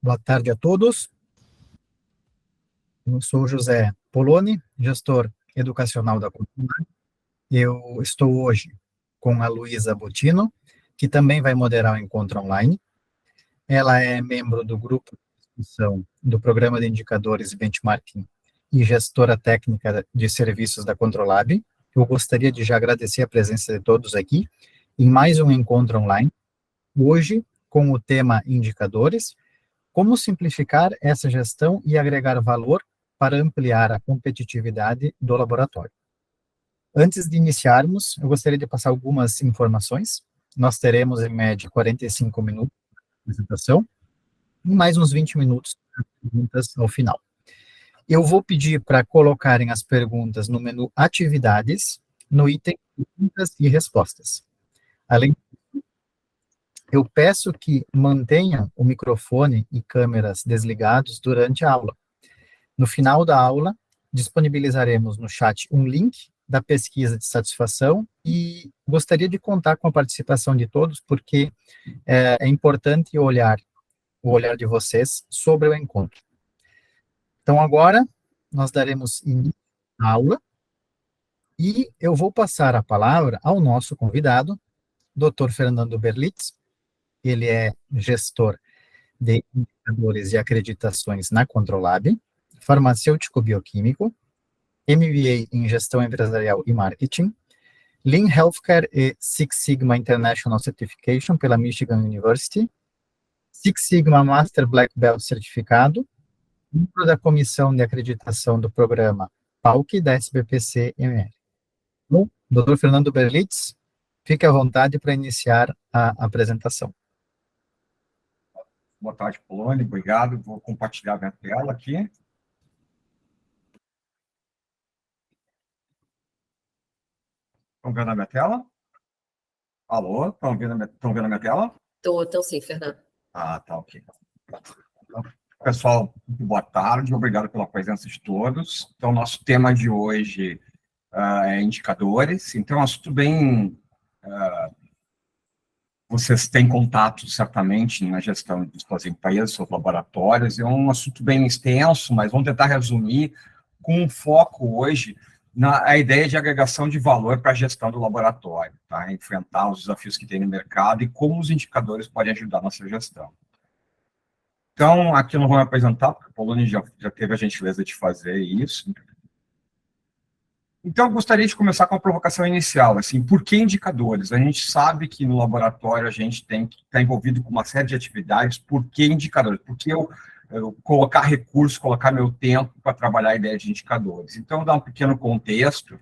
Boa tarde a todos. Eu sou José Poloni, gestor educacional da Cultura. Eu estou hoje com a Luísa Bottino, que também vai moderar o encontro online. Ela é membro do grupo de discussão do Programa de Indicadores e Benchmarking e gestora técnica de serviços da Controlab. Eu gostaria de já agradecer a presença de todos aqui em mais um encontro online, hoje com o tema Indicadores, como simplificar essa gestão e agregar valor para ampliar a competitividade do laboratório. Antes de iniciarmos, eu gostaria de passar algumas informações. Nós teremos, em média, 45 minutos de apresentação e mais uns 20 minutos de perguntas ao final. Eu vou pedir para colocarem as perguntas no menu Atividades, no item Perguntas e Respostas. Além disso, eu peço que mantenham o microfone e câmeras desligados durante a aula. No final da aula, disponibilizaremos no chat um link da pesquisa de satisfação e gostaria de contar com a participação de todos, porque é importante o olhar de vocês sobre o encontro. Então, agora, nós daremos início à aula e eu vou passar a palavra ao nosso convidado, Dr. Fernando Berlitz. Ele é gestor de indicadores e acreditações na Controlab, farmacêutico bioquímico, MBA em Gestão Empresarial e Marketing, Lean Healthcare e Six Sigma International Certification pela Michigan University, Six Sigma Master Black Belt certificado, membro da Comissão de Acreditação do Programa PALC da SBPC-ML. Bom, Dr. Fernando Berlitz, fique à vontade para iniciar a apresentação. Boa tarde, Poloni, obrigado. Vou compartilhar minha tela aqui. Estão vendo a minha tela? Alô? Estão vendo a minha tela? Estou sim, Fernando. Ah, tá, ok. Então, pessoal, boa tarde, obrigado pela presença de todos. Então, nosso tema de hoje é indicadores. Então, é um assunto bem... vocês têm contato, certamente, na gestão de suas empresas, seus laboratórios. É um assunto bem extenso, mas vamos tentar resumir com um foco hoje na ideia de agregação de valor para a gestão do laboratório, tá? Enfrentar os desafios que tem no mercado e como os indicadores podem ajudar a nossa gestão. Então, aqui eu não vou me apresentar, porque o Poloni já teve a gentileza de fazer isso. Então, eu gostaria de começar com a provocação inicial, assim, por que indicadores? A gente sabe que no laboratório a gente tem que estar envolvido com uma série de atividades, por que indicadores? Porque eu colocar recursos, colocar meu tempo para trabalhar a ideia de indicadores. Então, dar um pequeno contexto,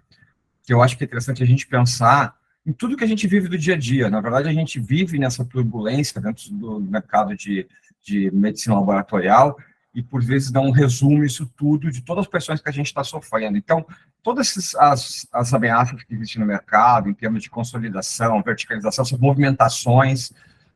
que eu acho que é interessante a gente pensar em tudo que a gente vive do dia a dia. Na verdade, a gente vive nessa turbulência dentro do mercado de medicina laboratorial e, por vezes, dá um resumo isso tudo de todas as pressões que a gente está sofrendo. Então, todas as ameaças que existem no mercado, em termos de consolidação, verticalização, essas movimentações,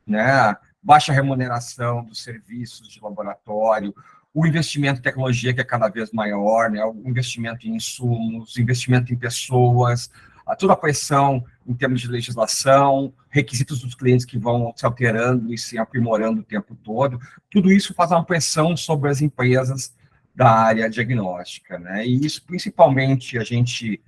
né, baixa remuneração dos serviços de laboratório, o investimento em tecnologia que é cada vez maior, né, o investimento em insumos, investimento em pessoas, toda a pressão em termos de legislação, requisitos dos clientes que vão se alterando e se aprimorando o tempo todo, tudo isso faz uma pressão sobre as empresas da área diagnóstica, né? E isso, principalmente, a gente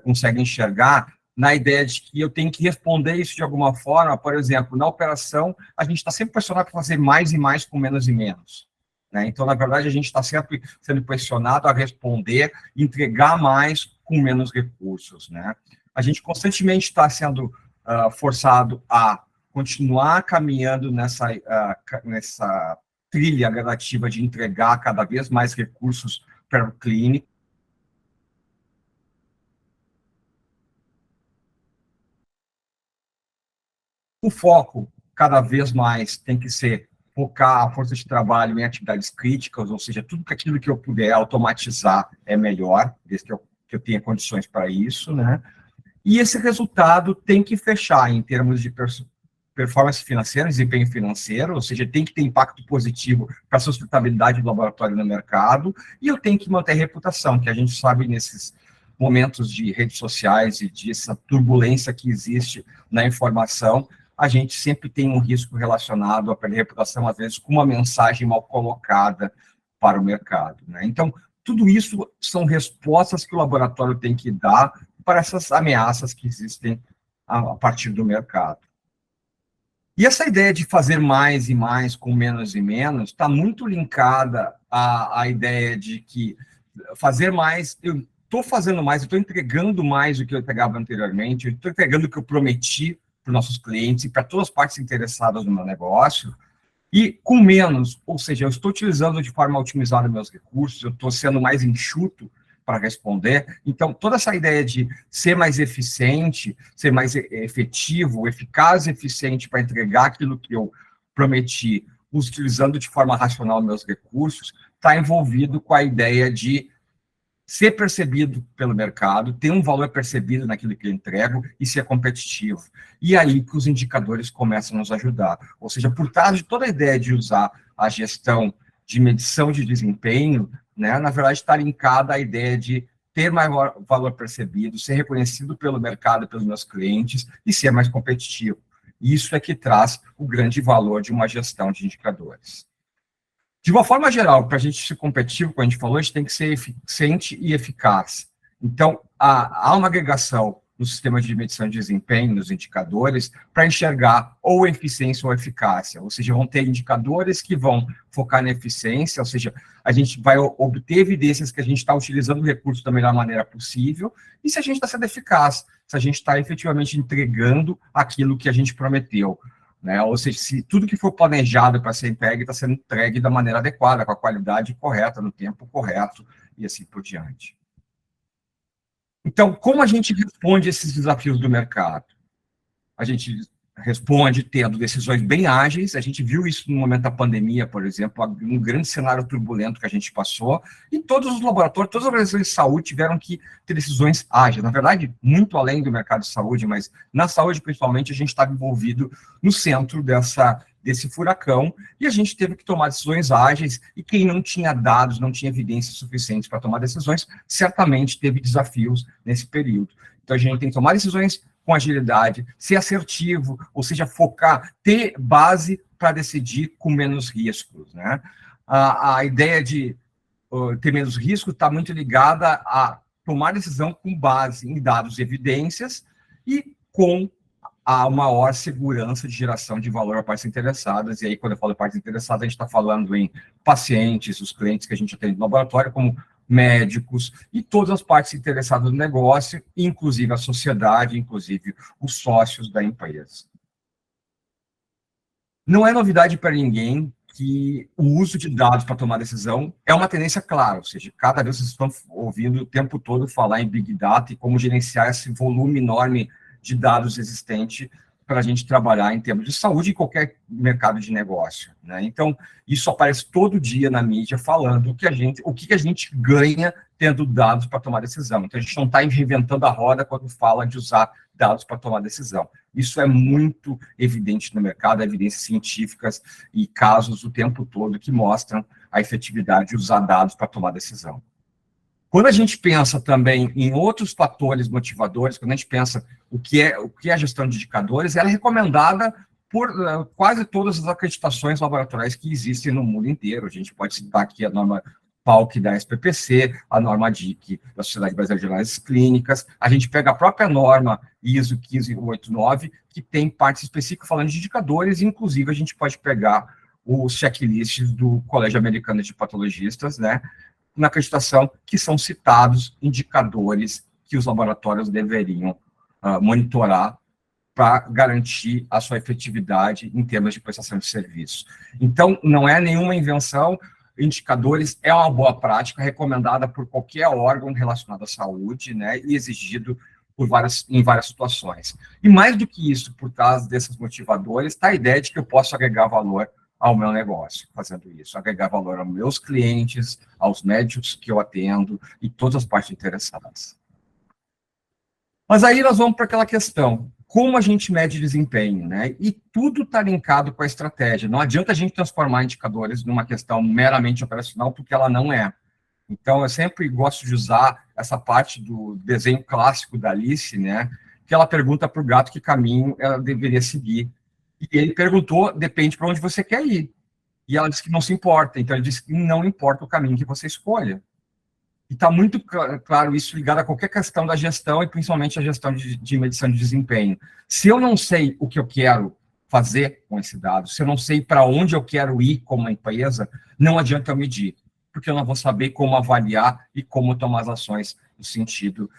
consegue enxergar na ideia de que eu tenho que responder isso de alguma forma. Por exemplo, na operação, a gente está sempre pressionado para fazer mais e mais com menos e menos, né? Então, na verdade, a gente está sempre sendo pressionado a responder, entregar mais com menos recursos, né? A gente constantemente está sendo forçado a continuar caminhando nessa trilha gradativa de entregar cada vez mais recursos para o clínico. O foco, cada vez mais, tem que ser focar a força de trabalho em atividades críticas, ou seja, tudo aquilo que eu puder automatizar é melhor, desde que eu tenha condições para isso, né? E esse resultado tem que fechar em termos de performance financeira, desempenho financeiro, ou seja, tem que ter impacto positivo para a sustentabilidade do laboratório no mercado, e eu tenho que manter a reputação, que a gente sabe nesses momentos de redes sociais e dessa turbulência que existe na informação, a gente sempre tem um risco relacionado a perder reputação, às vezes, com uma mensagem mal colocada para o mercado, né? Então, tudo isso são respostas que o laboratório tem que dar para essas ameaças que existem a partir do mercado. E essa ideia de fazer mais e mais com menos e menos está muito linkada à ideia de que fazer mais, eu estou fazendo mais, eu estou entregando mais do que eu entregava anteriormente, eu estou entregando o que eu prometi para os nossos clientes e para todas as partes interessadas no meu negócio, e com menos, ou seja, eu estou utilizando de forma otimizada meus recursos, eu estou sendo mais enxuto para responder. Então, toda essa ideia de ser mais eficiente, ser mais efetivo, eficaz e eficiente para entregar aquilo que eu prometi, utilizando de forma racional meus recursos, está envolvido com a ideia de ser percebido pelo mercado, ter um valor percebido naquilo que eu entrego e ser competitivo. E aí que os indicadores começam a nos ajudar. Ou seja, por trás de toda a ideia de usar a gestão de medição de desempenho, né, na verdade está linkada à ideia de ter maior valor percebido, ser reconhecido pelo mercado, pelos meus clientes e ser mais competitivo. Isso é que traz o grande valor de uma gestão de indicadores. De uma forma geral, para a gente ser competitivo, como a gente falou, a gente tem que ser eficiente e eficaz. Então, há uma agregação no sistema de medição de desempenho, nos indicadores, para enxergar ou eficiência ou eficácia. Ou seja, vão ter indicadores que vão focar na eficiência, ou seja, a gente vai obter evidências que a gente está utilizando o recurso da melhor maneira possível, e se a gente está sendo eficaz, se a gente está efetivamente entregando aquilo que a gente prometeu. Né? Ou seja, se tudo que for planejado para ser entregue está sendo entregue da maneira adequada, com a qualidade correta, no tempo correto, e assim por diante. Então, como a gente responde a esses desafios do mercado? A gente responde tendo decisões bem ágeis, a gente viu isso no momento da pandemia, por exemplo, um grande cenário turbulento que a gente passou, e todos os laboratórios, todas as organizações de saúde tiveram que ter decisões ágeis, na verdade, muito além do mercado de saúde, mas na saúde, principalmente, a gente estava envolvido no centro desse furacão, e a gente teve que tomar decisões ágeis, e quem não tinha dados, não tinha evidências suficientes para tomar decisões, certamente teve desafios nesse período. Então, a gente tem que tomar decisões com agilidade, ser assertivo, ou seja, focar, ter base para decidir com menos riscos, né? A ideia de ter menos risco está muito ligada a tomar decisão com base em dados e evidências e com a maior segurança de geração de valor a partes interessadas. E aí, quando eu falo partes interessadas, a gente está falando em pacientes, os clientes que a gente atende no laboratório, como médicos e todas as partes interessadas no negócio, inclusive a sociedade, inclusive os sócios da empresa. Não é novidade para ninguém que o uso de dados para tomar decisão é uma tendência clara, ou seja, cada vez vocês estão ouvindo o tempo todo falar em Big Data e como gerenciar esse volume enorme de dados existente para a gente trabalhar em termos de saúde em qualquer mercado de negócio, né? Então, isso aparece todo dia na mídia falando o que a gente ganha tendo dados para tomar decisão. Então, a gente não está reinventando a roda quando fala de usar dados para tomar decisão. Isso é muito evidente no mercado, evidências científicas e casos o tempo todo que mostram a efetividade de usar dados para tomar decisão. Quando a gente pensa também em outros fatores motivadores, quando a gente pensa o que é a gestão de indicadores, ela é recomendada por quase todas as acreditações laboratoriais que existem no mundo inteiro. A gente pode citar aqui a norma PALC da SPPC, a norma DIC da Sociedade Brasileira de Análises Clínicas, a gente pega a própria norma ISO 15089, que tem partes específicas falando de indicadores, e inclusive a gente pode pegar os checklists do Colégio Americano de Patologistas, né, na acreditação que são citados indicadores que os laboratórios deveriam monitorar para garantir a sua efetividade em termos de prestação de serviço. Então, não é nenhuma invenção, indicadores é uma boa prática, recomendada por qualquer órgão relacionado à saúde, né, e exigido em várias situações. E mais do que isso, por trás desses motivadores, está a ideia de que eu posso agregar valor ao meu negócio, fazendo isso, agregar valor aos meus clientes, aos médicos que eu atendo e todas as partes interessadas. Mas aí nós vamos para aquela questão, como a gente mede desempenho, né? E tudo está linkado com a estratégia. Não adianta a gente transformar indicadores numa questão meramente operacional, porque ela não é. Então, eu sempre gosto de usar essa parte do desenho clássico da Alice, né? Que ela pergunta para o gato que caminho ela deveria seguir. E ele perguntou, depende para onde você quer ir. E ela disse que não se importa. Então, ele disse que não importa o caminho que você escolha. E está muito claro isso ligado a qualquer questão da gestão e principalmente a gestão de medição de desempenho. Se eu não sei o que eu quero fazer com esse dado, se eu não sei para onde eu quero ir como empresa, não adianta eu medir, porque eu não vou saber como avaliar e como tomar as ações no sentido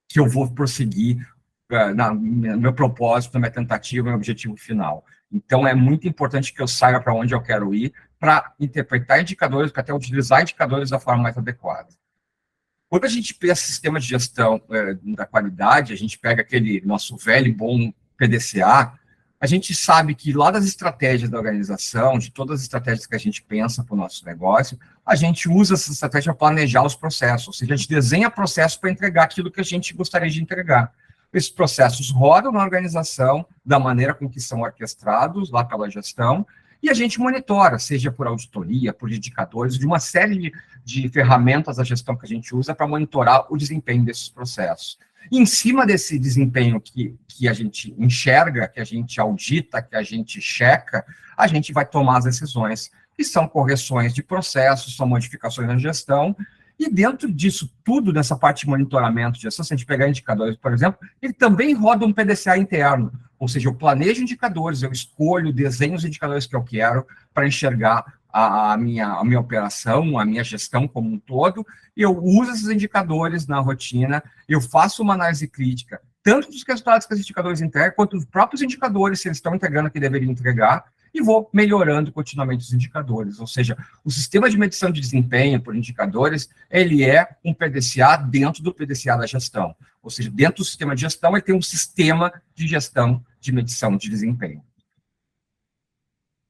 que eu vou prosseguir no meu propósito, na minha tentativa, no meu objetivo final. Então, é muito importante que eu saiba para onde eu quero ir, para interpretar indicadores, para até utilizar indicadores da forma mais adequada. Quando a gente pensa em sistema de gestão da qualidade, a gente pega aquele nosso velho e bom PDCA, a gente sabe que lá das estratégias da organização, de todas as estratégias que a gente pensa para o nosso negócio, a gente usa essa estratégia para planejar os processos, ou seja, a gente desenha processos para entregar aquilo que a gente gostaria de entregar. Esses processos rodam na organização da maneira com que são orquestrados lá pela gestão, e a gente monitora, seja por auditoria, por indicadores, de uma série de ferramentas da gestão que a gente usa para monitorar o desempenho desses processos. E em cima desse desempenho que a gente enxerga, que a gente audita, que a gente checa, a gente vai tomar as decisões, que são correções de processos, são modificações na gestão. E dentro disso tudo, nessa parte de monitoramento de gestão, se a gente pegar indicadores, por exemplo, ele também roda um PDCA interno, ou seja, eu planejo indicadores, eu escolho, desenho os indicadores que eu quero para enxergar a minha operação, a minha gestão como um todo, e eu uso esses indicadores na rotina, eu faço uma análise crítica, tanto dos resultados que os indicadores entregam, quanto dos próprios indicadores, se eles estão entregando o que deveriam entregar, e vou melhorando continuamente os indicadores. Ou seja, o sistema de medição de desempenho por indicadores, ele é um PDCA dentro do PDCA da gestão. Ou seja, dentro do sistema de gestão, ele tem um sistema de gestão de medição de desempenho.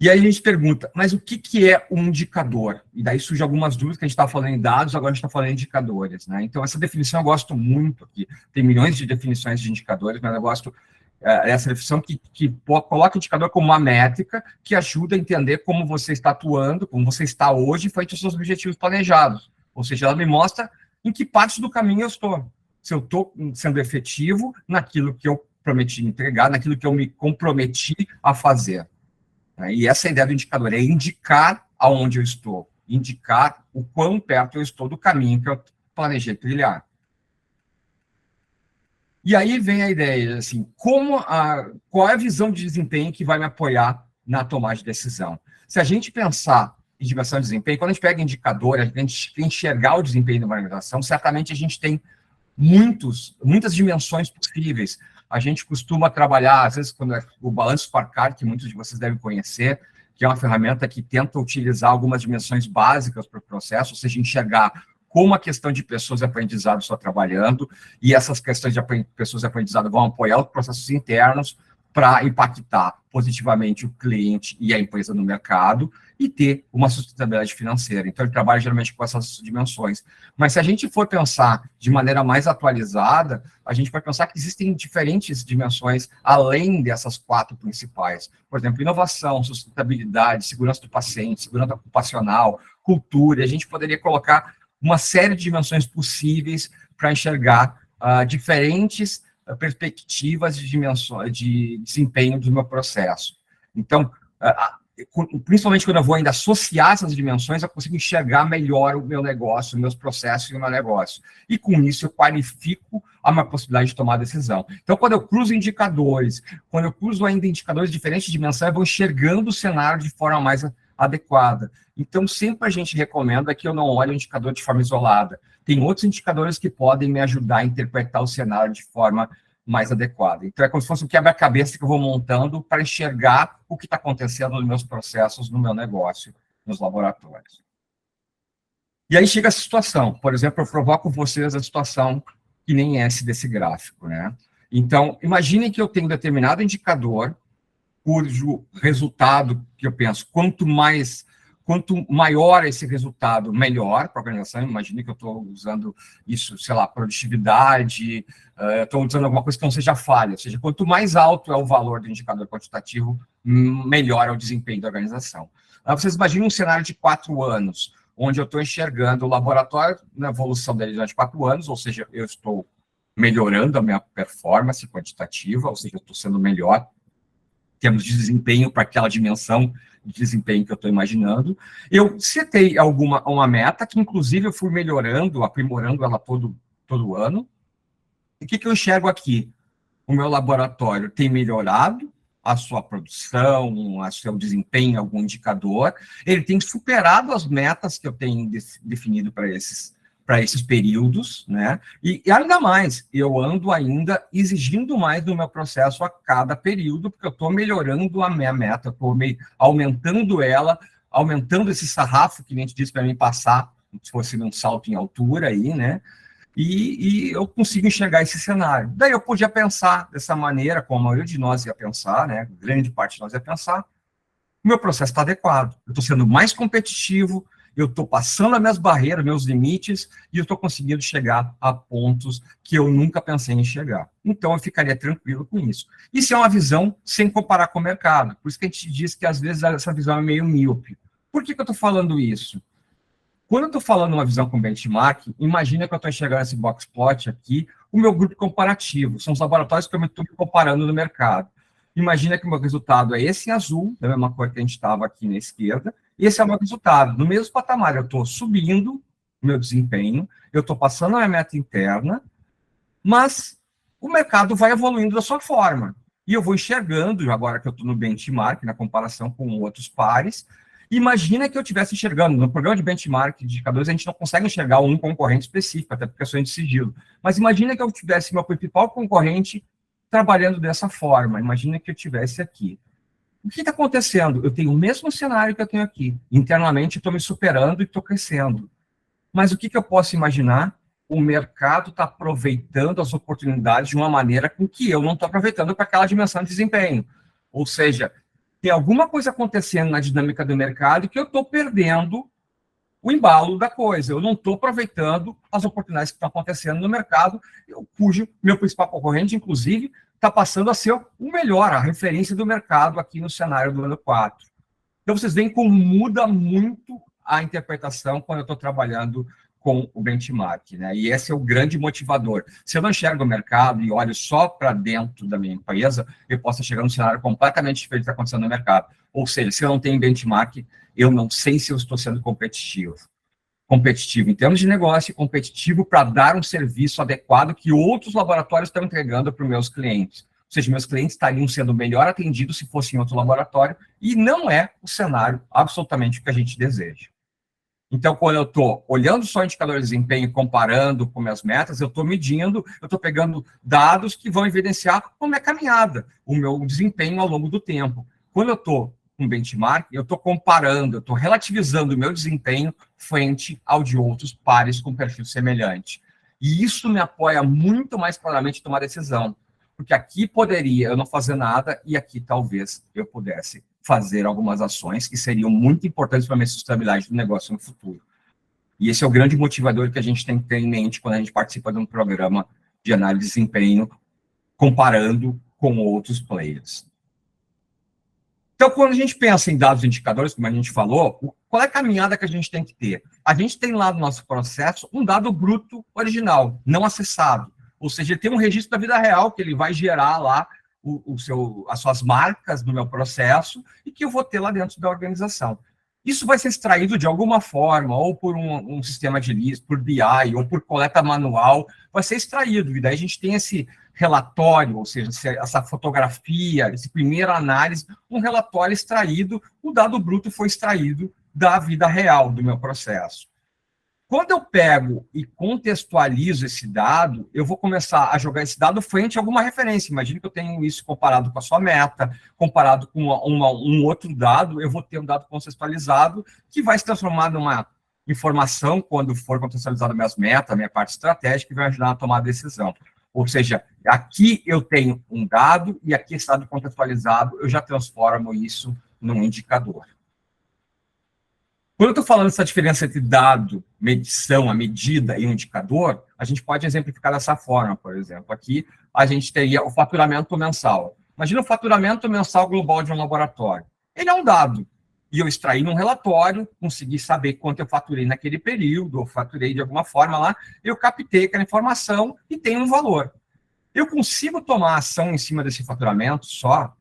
E aí a gente pergunta, mas o que é um indicador? E daí surgem algumas dúvidas, que a gente estava falando em dados, agora a gente está falando em indicadores, né? Então, essa definição eu gosto muito aqui. Tem milhões de definições de indicadores, mas eu gosto essa definição que coloca o indicador como uma métrica que ajuda a entender como você está atuando, como você está hoje, frente aos seus objetivos planejados. Ou seja, ela me mostra em que parte do caminho eu estou. Se eu estou sendo efetivo naquilo que eu prometi entregar, naquilo que eu me comprometi a fazer. E essa é a ideia do indicador, é indicar aonde eu estou, indicar o quão perto eu estou do caminho que eu planejei trilhar. E aí vem a ideia, assim, qual é a visão de desempenho que vai me apoiar na tomada de decisão? Se a gente pensar em dimensão de desempenho, quando a gente pega indicador, a gente quer enxergar o desempenho de uma organização, certamente a gente tem muitas dimensões possíveis. A gente costuma trabalhar, às vezes, quando o balanço scorecard, que muitos de vocês devem conhecer, que é uma ferramenta que tenta utilizar algumas dimensões básicas para o processo, ou seja, enxergar como a questão de pessoas de aprendizado está trabalhando, e essas questões de pessoas de aprendizado vão apoiar os processos internos para impactar positivamente o cliente e a empresa no mercado e ter uma sustentabilidade financeira. Então, ele trabalha geralmente com essas dimensões. Mas se a gente for pensar de maneira mais atualizada, a gente vai pensar que existem diferentes dimensões além dessas 4 principais. Por exemplo, inovação, sustentabilidade, segurança do paciente, segurança ocupacional, cultura. A gente poderia colocar uma série de dimensões possíveis para enxergar diferentes perspectivas de desempenho do meu processo. Então, principalmente quando eu vou ainda associar essas dimensões, eu consigo enxergar melhor o meu negócio, os meus processos e o meu negócio. E com isso eu qualifico a minha possibilidade de tomar decisão. Então, quando eu cruzo indicadores, quando eu cruzo ainda indicadores de diferentes dimensões, eu vou enxergando o cenário de forma mais adequada. Então, sempre a gente recomenda que eu não olhe o indicador de forma isolada. Tem outros indicadores que podem me ajudar a interpretar o cenário de forma mais adequada. Então, é como se fosse um quebra-cabeça que eu vou montando para enxergar o que está acontecendo nos meus processos, no meu negócio, nos laboratórios. E aí chega a situação. Por exemplo, eu provoco vocês a situação que nem esse desse gráfico, né? Então, imaginem que eu tenho um determinado indicador cujo resultado que eu penso, quanto maior esse resultado, melhor para a organização. Imagine que eu estou usando isso, sei lá, produtividade, estou usando alguma coisa que não seja falha, ou seja, quanto mais alto é o valor do indicador quantitativo, melhor é o desempenho da organização. Vocês imaginem um cenário de 4 anos, onde eu estou enxergando o laboratório na evolução dele durante 4 anos, ou seja, eu estou melhorando a minha performance quantitativa, ou seja, eu estou sendo melhor termos de desempenho para aquela dimensão de desempenho que eu estou imaginando. Eu setei uma meta que, inclusive, eu fui melhorando, aprimorando ela todo ano. E o que eu enxergo aqui? O meu laboratório tem melhorado a sua produção, o seu desempenho, algum indicador, ele tem superado as metas que eu tenho definido para esses períodos, né? E ainda mais, eu ando ainda exigindo mais do meu processo a cada período, porque eu estou melhorando a minha meta, estou aumentando ela, aumentando esse sarrafo que a gente disse para mim passar, se fosse um salto em altura aí, né? E eu consigo enxergar esse cenário. Daí eu podia pensar dessa maneira, como a maioria de nós ia pensar, né? Grande parte de nós ia pensar, o meu processo está adequado, eu estou sendo mais competitivo, eu estou passando as minhas barreiras, meus limites, e eu estou conseguindo chegar a pontos que eu nunca pensei em chegar. Então, eu ficaria tranquilo com isso. Isso é uma visão sem comparar com o mercado. Por isso que a gente diz que, às vezes, essa visão é meio míope. Por que eu estou falando isso? Quando eu estou falando uma visão com benchmark, imagina que eu estou enxergando esse box plot aqui, o meu grupo comparativo. São os laboratórios que eu estou comparando no mercado. Imagina que o meu resultado é esse em azul, da mesma cor que a gente estava aqui na esquerda, e esse é o meu resultado. No mesmo patamar, eu estou subindo o meu desempenho, eu estou passando a minha meta interna, mas o mercado vai evoluindo da sua forma. E eu vou enxergando, agora que eu estou no benchmark, na comparação com outros pares, imagina que eu estivesse enxergando, no programa de benchmark de indicadores, a gente não consegue enxergar um concorrente específico, até porque é só de sigilo. Mas imagina que eu tivesse meu principal concorrente trabalhando dessa forma. Imagina que eu tivesse aqui. O que está acontecendo? Eu tenho o mesmo cenário que eu tenho aqui. Internamente, estou me superando e estou crescendo. Mas o que eu posso imaginar? O mercado está aproveitando as oportunidades de uma maneira com que eu não estou aproveitando para aquela dimensão de desempenho. Ou seja, tem alguma coisa acontecendo na dinâmica do mercado que eu estou perdendo o embalo da coisa. Eu não estou aproveitando as oportunidades que estão acontecendo no mercado, cujo meu principal concorrente, inclusive, está passando a ser o melhor, a referência do mercado aqui no cenário do ano 4. Então, vocês veem como muda muito a interpretação quando eu estou trabalhando com o benchmark, né? E esse é o grande motivador. Se eu não enxergo o mercado e olho só para dentro da minha empresa, eu posso chegar num cenário completamente diferente do que está acontecendo no mercado. Ou seja, se eu não tenho benchmark, eu não sei se eu estou sendo competitivo. Competitivo em termos de negócio e competitivo para dar um serviço adequado que outros laboratórios estão entregando para os meus clientes. Ou seja, meus clientes estariam sendo melhor atendidos se fosse em outro laboratório, e não é o cenário absolutamente o que a gente deseja. Então, quando eu estou olhando só indicadores de desempenho, comparando com minhas metas, eu estou medindo, eu estou pegando dados que vão evidenciar como é a caminhada, o meu desempenho ao longo do tempo. Quando eu estou com benchmark, eu estou comparando, eu estou relativizando o meu desempenho frente ao de outros pares com perfil semelhante. E isso me apoia muito mais claramente em tomar decisão. Porque aqui poderia eu não fazer nada e aqui talvez eu pudesse fazer algumas ações que seriam muito importantes para a minha sustentabilidade do negócio no futuro. E esse é o grande motivador que a gente tem que ter em mente quando a gente participa de um programa de análise de desempenho, comparando com outros players. Então, quando a gente pensa em dados indicadores, como a gente falou, qual é a caminhada que a gente tem que ter? A gente tem lá no nosso processo um dado bruto original, não acessado. Ou seja, ele tem um registro da vida real que ele vai gerar lá as suas marcas no meu processo e que eu vou ter lá dentro da organização. Isso vai ser extraído de alguma forma, ou por um sistema de lista, por BI, ou por coleta manual, vai ser extraído. E daí a gente tem esse relatório, ou seja, essa fotografia, essa primeira análise, um relatório extraído, o dado bruto foi extraído da vida real do meu processo. Quando eu pego e contextualizo esse dado, eu vou começar a jogar esse dado frente a alguma referência. Imagine que eu tenho isso comparado com a sua meta, comparado com um outro dado, eu vou ter um dado contextualizado que vai se transformar numa informação quando for contextualizado minhas metas, minha parte estratégica, que vai ajudar a tomar a decisão. Ou seja, aqui eu tenho um dado e aqui esse dado contextualizado, eu já transformo isso num indicador. Quando eu estou falando dessa diferença entre dado, medição, a medida e um indicador, a gente pode exemplificar dessa forma, por exemplo. Aqui a gente teria o faturamento mensal. Imagina o faturamento mensal global de um laboratório. Ele é um dado. E eu extraí num relatório, consegui saber quanto eu faturei naquele período, ou faturei de alguma forma lá, eu captei aquela informação e tem um valor. Eu consigo tomar ação em cima desse faturamento só?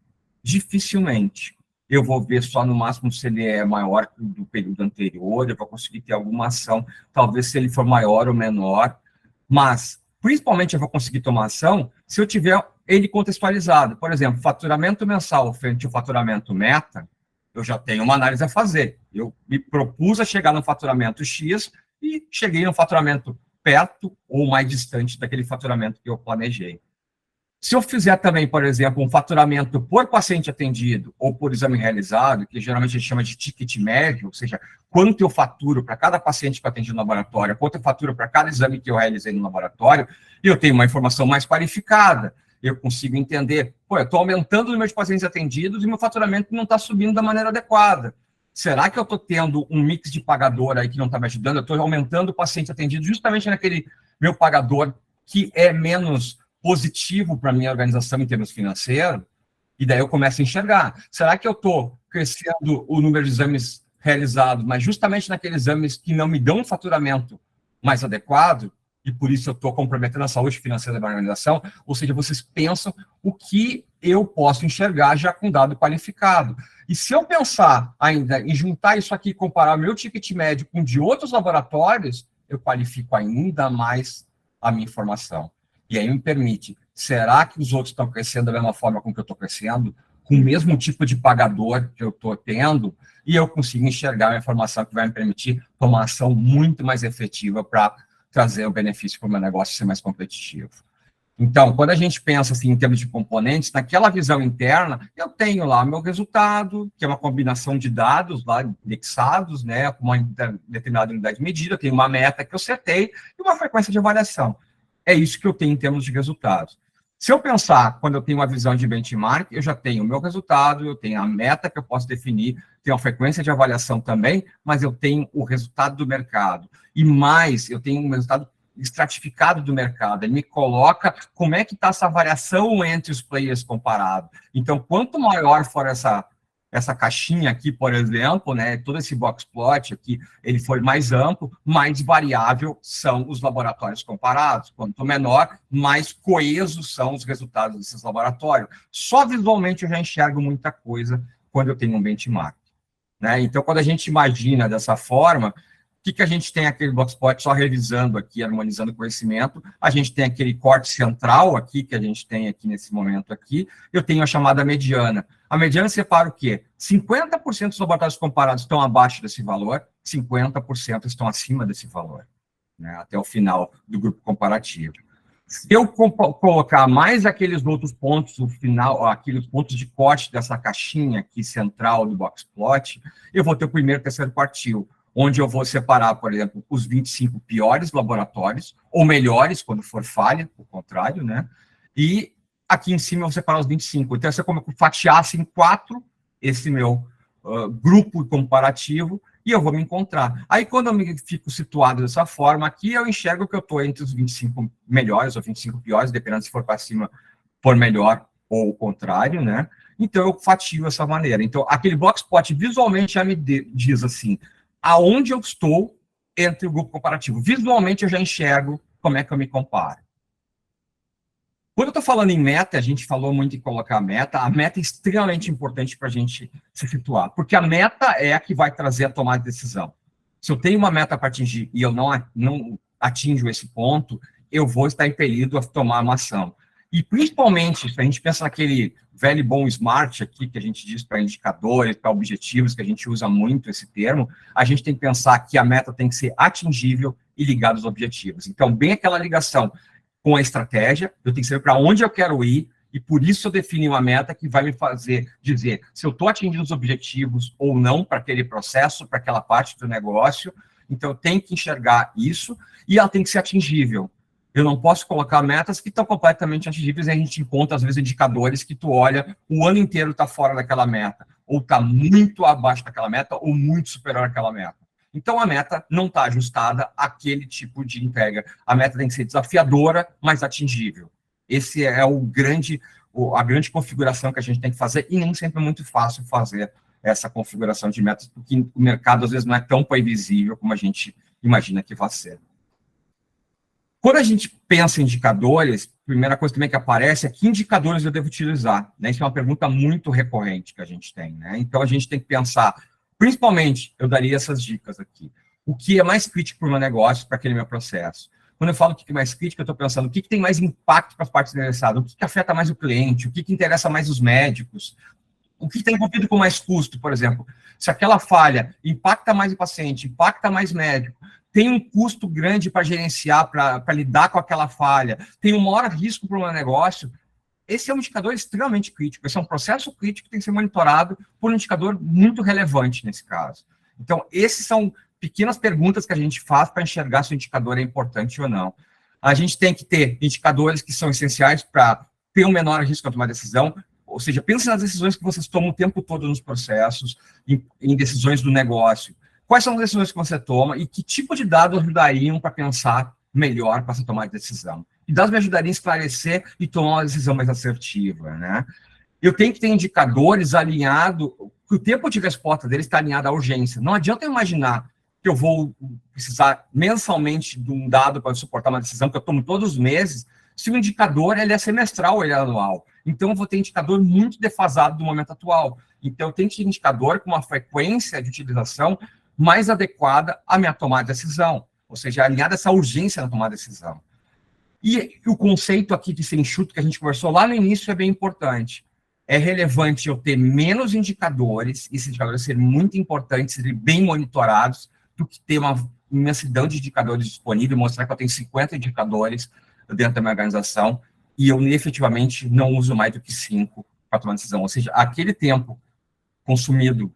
Dificilmente. Eu vou ver só no máximo se ele é maior que o do período anterior, eu vou conseguir ter alguma ação, talvez se ele for maior ou menor, mas principalmente eu vou conseguir tomar ação se eu tiver ele contextualizado. Por exemplo, faturamento mensal frente ao faturamento meta, eu já tenho uma análise a fazer. Eu me propus a chegar no faturamento X e cheguei no faturamento perto ou mais distante daquele faturamento que eu planejei. Se eu fizer também, por exemplo, um faturamento por paciente atendido ou por exame realizado, que geralmente a gente chama de ticket médio, ou seja, quanto eu faturo para cada paciente que eu atendi no laboratório, quanto eu faturo para cada exame que eu realizei no laboratório, eu tenho uma informação mais qualificada, eu consigo entender, pô, eu estou aumentando o número de pacientes atendidos e meu faturamento não está subindo da maneira adequada. Será que eu estou tendo um mix de pagador aí que não está me ajudando? Eu estou aumentando o paciente atendido justamente naquele meu pagador que é menos positivo para a minha organização em termos financeiros, e daí eu começo a enxergar. Será que eu estou crescendo o número de exames realizados, mas justamente naqueles exames que não me dão um faturamento mais adequado, e por isso eu estou comprometendo a saúde financeira da minha organização? Ou seja, vocês pensam o que eu posso enxergar já com dado qualificado. E se eu pensar ainda em juntar isso aqui e comparar o meu ticket médio com de outros laboratórios, eu qualifico ainda mais a minha informação. E aí me permite, será que os outros estão crescendo da mesma forma com que eu estou crescendo? Com o mesmo tipo de pagador que eu estou tendo? E eu consigo enxergar uma informação que vai me permitir tomar ação muito mais efetiva para trazer o benefício para o meu negócio ser mais competitivo. Então, quando a gente pensa assim, em termos de componentes, naquela visão interna, eu tenho lá meu resultado, que é uma combinação de dados lá indexados, né, com uma determinada unidade de medida, eu tenho uma meta que eu setei e uma frequência de avaliação. É isso que eu tenho em termos de resultados. Se eu pensar, quando eu tenho uma visão de benchmark, eu já tenho o meu resultado, eu tenho a meta que eu posso definir, tenho a frequência de avaliação também, mas eu tenho o resultado do mercado. E mais, eu tenho um resultado estratificado do mercado. Ele me coloca como é que está essa variação entre os players comparados. Então, quanto maior for essa caixinha aqui, por exemplo, né, todo esse box plot aqui, ele for mais amplo, mais variável são os laboratórios comparados. Quanto menor, mais coesos são os resultados desses laboratórios. Só visualmente eu já enxergo muita coisa quando eu tenho um benchmark, né? Então, quando a gente imagina dessa forma, o que a gente tem aquele box plot, só revisando aqui, harmonizando o conhecimento, a gente tem aquele corte central aqui, que a gente tem aqui nesse momento aqui, eu tenho a chamada mediana. A mediana separa o quê? 50% dos laboratórios comparados estão abaixo desse valor, 50% estão acima desse valor, né, até o final do grupo comparativo. Se eu colocar mais aqueles outros pontos, o final, aqueles pontos de corte dessa caixinha aqui central do box plot, eu vou ter o primeiro e terceiro quartil, onde eu vou separar, por exemplo, os 25 piores laboratórios, ou melhores, quando for falha, o contrário, né? E aqui em cima eu vou separar os 25. Então, se eu fatiasse em 4 esse meu grupo comparativo, e eu vou me encontrar. Aí, quando eu me fico situado dessa forma, aqui eu enxergo que eu estou entre os 25 melhores ou 25 piores, dependendo se for para cima, for melhor ou o contrário, né? Então, eu fatio dessa maneira. Então, aquele box plot visualmente já me diz assim, aonde eu estou entre o grupo comparativo. Visualmente, eu já enxergo como é que eu me comparo. Quando eu estou falando em meta, a gente falou muito em colocar a meta é extremamente importante para a gente se situar, porque a meta é a que vai trazer a tomada de decisão. Se eu tenho uma meta para atingir e eu não atinjo esse ponto, eu vou estar impelido a tomar uma ação. E, principalmente, se a gente pensa naquele velho e bom SMART aqui, que a gente diz para indicadores, para objetivos, que a gente usa muito esse termo, a gente tem que pensar que a meta tem que ser atingível e ligada aos objetivos. Então, bem aquela ligação com a estratégia, eu tenho que saber para onde eu quero ir, e por isso eu defini uma meta que vai me fazer dizer se eu estou atingindo os objetivos ou não para aquele processo, para aquela parte do negócio. Então, eu tenho que enxergar isso, e ela tem que ser atingível. Eu não posso colocar metas que estão completamente atingíveis, e a gente encontra, às vezes, indicadores que tu olha, o ano inteiro está fora daquela meta, ou está muito abaixo daquela meta, ou muito superior àquela meta. Então, a meta não está ajustada àquele tipo de entrega. A meta tem que ser desafiadora, mas atingível. Esse é a grande configuração que a gente tem que fazer, e nem sempre é muito fácil fazer essa configuração de metas, porque o mercado, às vezes, não é tão previsível como a gente imagina que vai ser. Quando a gente pensa em indicadores, a primeira coisa também que aparece é que indicadores eu devo utilizar, né? Isso é uma pergunta muito recorrente que a gente tem, né? Então, a gente tem que pensar, principalmente, eu daria essas dicas aqui. O que é mais crítico para o meu negócio, para aquele meu processo? Quando eu falo o que é mais crítico, eu estou pensando o que tem mais impacto para as partes interessadas, o que afeta mais o cliente, o que interessa mais os médicos, o que está envolvido com mais custo, por exemplo. Se aquela falha impacta mais o paciente, impacta mais médico, tem um custo grande para gerenciar, para lidar com aquela falha, tem um maior risco para o meu negócio, esse é um indicador extremamente crítico. Esse é um processo crítico que tem que ser monitorado por um indicador muito relevante nesse caso. Então, esses são pequenas perguntas que a gente faz para enxergar se o indicador é importante ou não. A gente tem que ter indicadores que são essenciais para ter um menor risco de tomar decisão, ou seja, pense nas decisões que vocês tomam o tempo todo nos processos, em decisões do negócio. Quais são as decisões que você toma e que tipo de dados ajudariam para pensar melhor para essa tomada de decisão? E dados me ajudariam a esclarecer e tomar uma decisão mais assertiva, né? Eu tenho que ter indicadores alinhados, que o tempo de resposta deles está alinhado à urgência. Não adianta eu imaginar que eu vou precisar mensalmente de um dado para suportar uma decisão que eu tomo todos os meses, se o indicador ele é semestral ou ele é anual. Então, eu vou ter indicador muito defasado do momento atual. Então, eu tenho que ter indicador com uma frequência de utilização mais adequada à minha tomada de decisão, ou seja, alinhada a essa urgência na tomada de decisão. E o conceito aqui de ser enxuto que a gente conversou lá no início é bem importante. É relevante eu ter menos indicadores, e esses indicadores serem muito importantes, serem bem monitorados, do que ter uma imensidão de indicadores disponíveis, mostrar que eu tenho 50 indicadores dentro da minha organização, e eu efetivamente não uso mais do que 5 para tomar decisão. Ou seja, aquele tempo consumido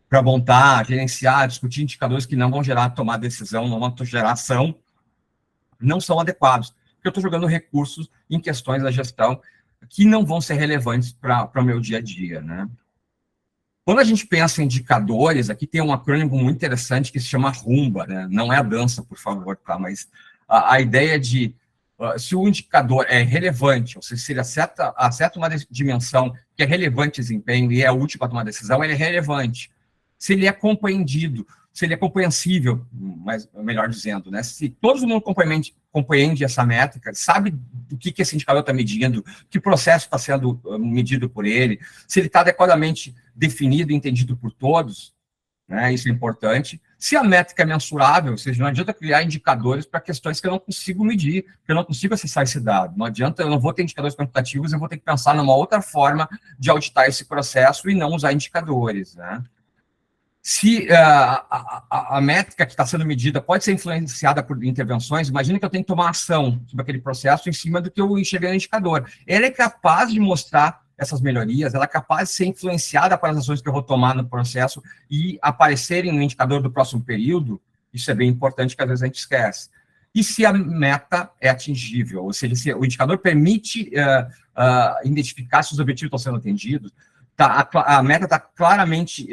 para montar, gerenciar, discutir indicadores que não vão gerar tomar decisão, não vão gerar ação, não são adequados. Porque eu estou jogando recursos em questões da gestão que não vão ser relevantes para o meu dia a dia, né? Quando a gente pensa em indicadores, aqui tem um acrônimo muito interessante que se chama RUMBA, né? Não é a dança, por favor, tá? Mas a ideia de se o indicador é relevante, ou seja, se ele acerta uma dimensão que é relevante desempenho e é útil para tomar decisão, ele é relevante. Se ele é compreendido, se ele é compreensível, mas melhor dizendo, né? Se todo mundo compreende essa métrica, sabe do que esse indicador está medindo, que processo está sendo medido por ele, se ele está adequadamente definido e entendido por todos, né? Isso é importante. Se a métrica é mensurável, ou seja, não adianta criar indicadores para questões que eu não consigo medir, que eu não consigo acessar esse dado. Não adianta, eu não vou ter indicadores quantitativos, eu vou ter que pensar numa outra forma de auditar esse processo e não usar indicadores, né? Se a métrica que está sendo medida pode ser influenciada por intervenções, imagina que eu tenho que tomar ação sobre aquele processo em cima do que eu enxerguei no indicador. Ela é capaz de mostrar essas melhorias, ela é capaz de ser influenciada pelas ações que eu vou tomar no processo e aparecerem no indicador do próximo período. Isso é bem importante, que às vezes a gente esquece. E se a meta é atingível, ou seja, se o indicador permite identificar se os objetivos estão sendo atendidos, a meta está claramente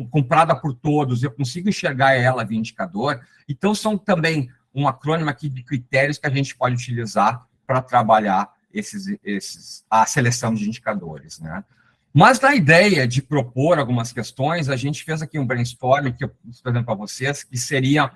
comprada por todos, eu consigo enxergar ela via indicador. Então, são também um acrônimo aqui de critérios que a gente pode utilizar para trabalhar a seleção de indicadores, né? Mas na ideia de propor algumas questões, a gente fez aqui um brainstorming que eu estou fazendo para vocês, que seria,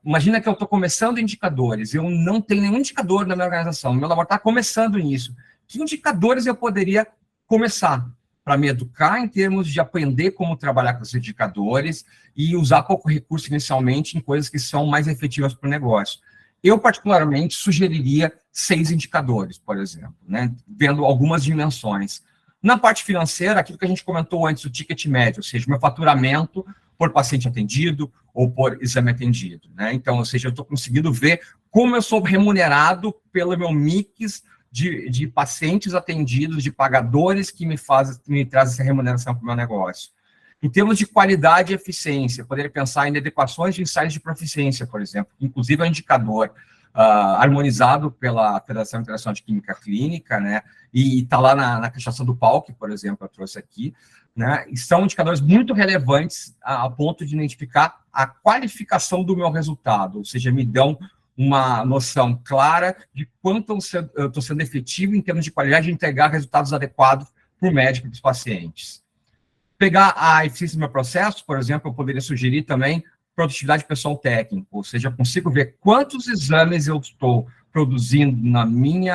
imagina que eu estou começando indicadores, eu não tenho nenhum indicador na minha organização, meu laboratório está começando nisso. Que indicadores eu poderia começar para me educar em termos de aprender como trabalhar com esses indicadores e usar pouco recurso inicialmente em coisas que são mais efetivas para o negócio? Eu, particularmente, sugeriria 6 indicadores, por exemplo, né? Vendo algumas dimensões. Na parte financeira, aquilo que a gente comentou antes, o ticket médio, ou seja, o meu faturamento por paciente atendido ou por exame atendido, né? Então, ou seja, eu estou conseguindo ver como eu sou remunerado pelo meu mix de pacientes atendidos, de pagadores que me trazem essa remuneração para o meu negócio. Em termos de qualidade e eficiência, poderia pensar em adequações de ensaios de proficiência, por exemplo, inclusive é um indicador harmonizado pela Federação Internacional de Química Clínica, né? E está lá na questão do PALC, por exemplo, eu trouxe aqui, né? E são indicadores muito relevantes a ponto de identificar a qualificação do meu resultado, ou seja, me dão uma noção clara de quanto eu estou sendo efetivo em termos de qualidade de entregar resultados adequados para o médico e para os pacientes. Pegar a eficiência do meu processo, por exemplo, eu poderia sugerir também produtividade pessoal técnico, ou seja, eu consigo ver quantos exames eu estou produzindo na minha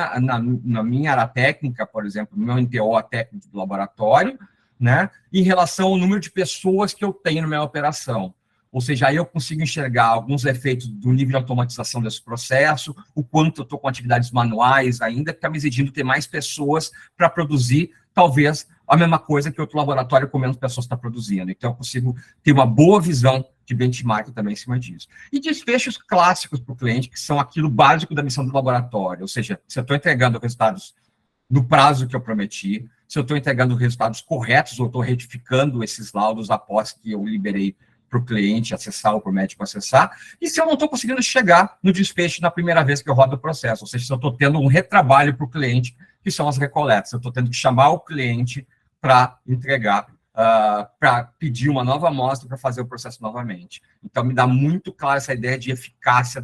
área técnica, por exemplo, no meu NTO técnico do laboratório, né, em relação ao número de pessoas que eu tenho na minha operação. Ou seja, aí eu consigo enxergar alguns efeitos do nível de automatização desse processo, o quanto eu estou com atividades manuais ainda, que está me exigindo ter mais pessoas para produzir, talvez, a mesma coisa que outro laboratório com menos pessoas está produzindo. Então, eu consigo ter uma boa visão de benchmark também em cima disso. E desfechos clássicos para o cliente, que são aquilo básico da missão do laboratório. Ou seja, se eu estou entregando resultados no prazo que eu prometi, se eu estou entregando resultados corretos ou estou retificando esses laudos após que eu liberei para o cliente acessar ou para o médico acessar, e se eu não estou conseguindo chegar no desfecho na primeira vez que eu rodo o processo, ou seja, se eu estou tendo um retrabalho para o cliente, que são as recoletas, eu estou tendo que chamar o cliente para entregar, para pedir uma nova amostra para fazer o processo novamente. Então, me dá muito clara essa ideia de eficácia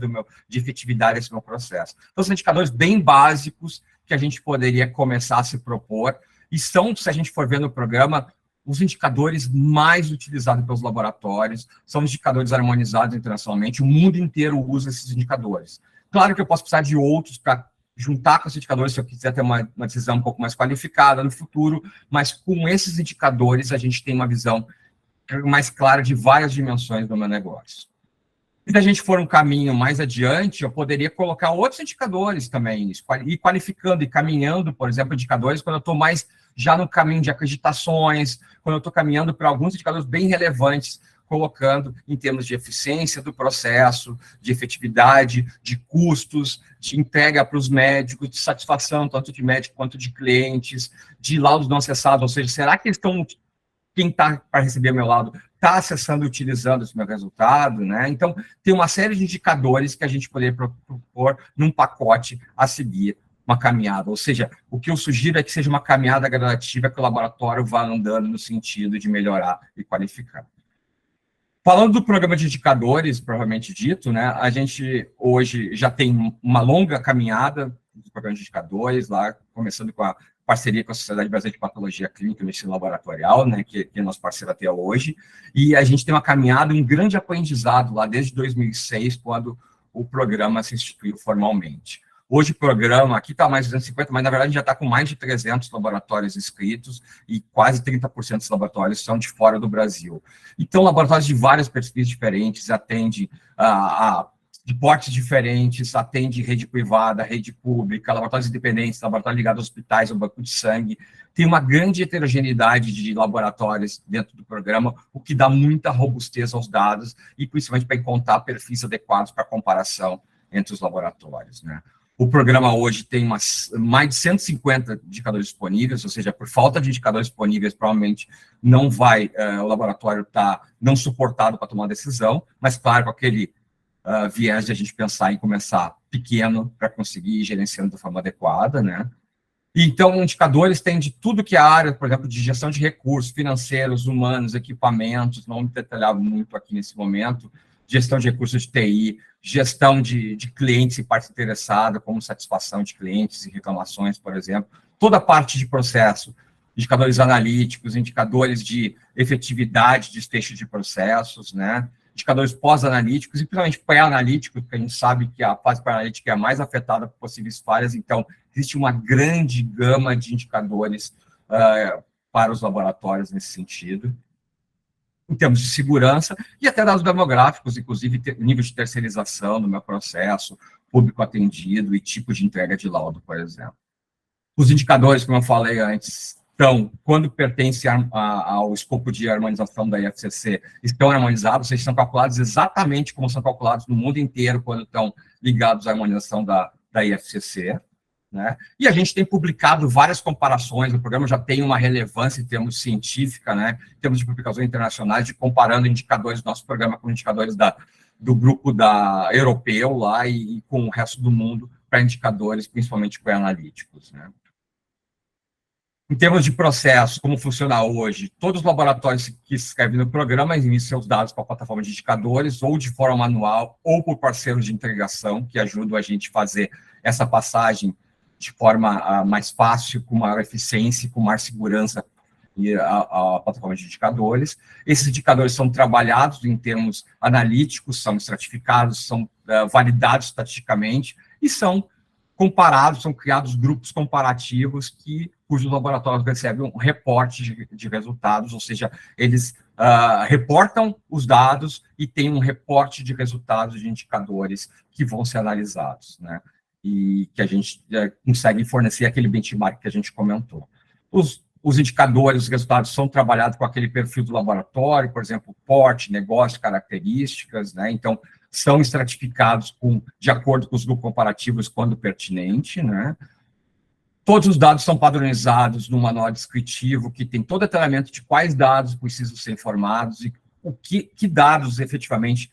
de efetividade desse meu processo. Então, são indicadores bem básicos que a gente poderia começar a se propor, e são, se a gente for ver no programa, os indicadores mais utilizados pelos laboratórios, são indicadores harmonizados internacionalmente, o mundo inteiro usa esses indicadores. Claro que eu posso precisar de outros para juntar com esses indicadores, se eu quiser ter uma decisão um pouco mais qualificada no futuro, mas com esses indicadores a gente tem uma visão mais clara de várias dimensões do meu negócio. Se a gente for um caminho mais adiante, eu poderia colocar outros indicadores também, ir qualificando e caminhando, por exemplo, indicadores quando eu estou mais já no caminho de acreditações, quando eu estou caminhando para alguns indicadores bem relevantes, colocando em termos de eficiência do processo, de efetividade, de custos, de entrega para os médicos, de satisfação tanto de médico quanto de clientes, de laudos não acessados, ou seja, será que quem está para receber meu laudo está acessando e utilizando esse meu resultado, né? Então, tem uma série de indicadores que a gente poderia propor num pacote a seguir uma caminhada. Ou seja, o que eu sugiro é que seja uma caminhada gradativa, que o laboratório vá andando no sentido de melhorar e qualificar. Falando do programa de indicadores, provavelmente dito, né? A gente hoje já tem uma longa caminhada do programa de indicadores, lá, começando com a parceria com a Sociedade Brasileira de Patologia Clínica e Medicina Laboratorial, né, que é nosso parceiro até hoje, e a gente tem uma caminhada, um grande aprendizado lá desde 2006, quando o programa se instituiu formalmente. Hoje o programa, aqui está mais de 250, mas na verdade já está com mais de 300 laboratórios inscritos e quase 30% dos laboratórios são de fora do Brasil. Então, laboratórios de várias perfis diferentes, atendem de portes diferentes, atende rede privada, rede pública, laboratórios independentes, laboratórios ligados a hospitais, ao banco de sangue. Tem uma grande heterogeneidade de laboratórios dentro do programa, o que dá muita robustez aos dados e, principalmente, para encontrar perfis adequados para comparação entre os laboratórios, né? O programa hoje tem mais de 150 indicadores disponíveis, ou seja, por falta de indicadores disponíveis, provavelmente não vai, o laboratório está não suportado para tomar decisão, mas, claro, com aquele viés de a gente pensar em começar pequeno para conseguir ir gerenciando de forma adequada, né? Então, indicadores têm de tudo que é a área, por exemplo, de gestão de recursos financeiros, humanos, equipamentos, não vamos detalhar muito aqui nesse momento, gestão de recursos de TI, gestão de clientes e parte interessada, como satisfação de clientes e reclamações, por exemplo, toda a parte de processo, indicadores analíticos, indicadores de efetividade, de desfecho de processos, né? Indicadores pós-analíticos e principalmente pré-analíticos, porque a gente sabe que a fase pré-analítica é a mais afetada por possíveis falhas, então existe uma grande gama de indicadores para os laboratórios nesse sentido, em termos de segurança e até dados demográficos, inclusive nível de terceirização do meu processo, público atendido e tipo de entrega de laudo, por exemplo. Os indicadores, como eu falei antes, quando pertence ao escopo de harmonização da IFCC, estão harmonizados, vocês são calculados exatamente como são calculados no mundo inteiro quando estão ligados à harmonização da IFCC, né? E a gente tem publicado várias comparações, o programa já tem uma relevância em termos científica, né? Em termos de publicações internacionais, de comparando indicadores do nosso programa com indicadores do grupo europeu lá e com o resto do mundo para indicadores, principalmente pré-analíticos, né? Em termos de processo, como funciona hoje, todos os laboratórios que se inscrevem no programa enviam seus dados para a plataforma de indicadores, ou de forma manual, ou por parceiros de integração, que ajudam a gente a fazer essa passagem de forma mais fácil, com maior eficiência, com maior segurança e a plataforma de indicadores. Esses indicadores são trabalhados em termos analíticos, são estratificados, são validados estatisticamente e são comparados, são criados grupos comparativos cujos laboratórios recebem um reporte de resultados, ou seja, eles reportam os dados e tem um reporte de resultados de indicadores que vão ser analisados, né? E que a gente consegue fornecer aquele benchmark que a gente comentou. Os indicadores, os resultados são trabalhados com aquele perfil do laboratório, por exemplo, porte, negócio, características, né? Então, são estratificados de acordo com os grupos comparativos quando pertinente, né? Todos os dados são padronizados no manual descritivo, que tem todo o detalhamento de quais dados precisam ser informados e que dados efetivamente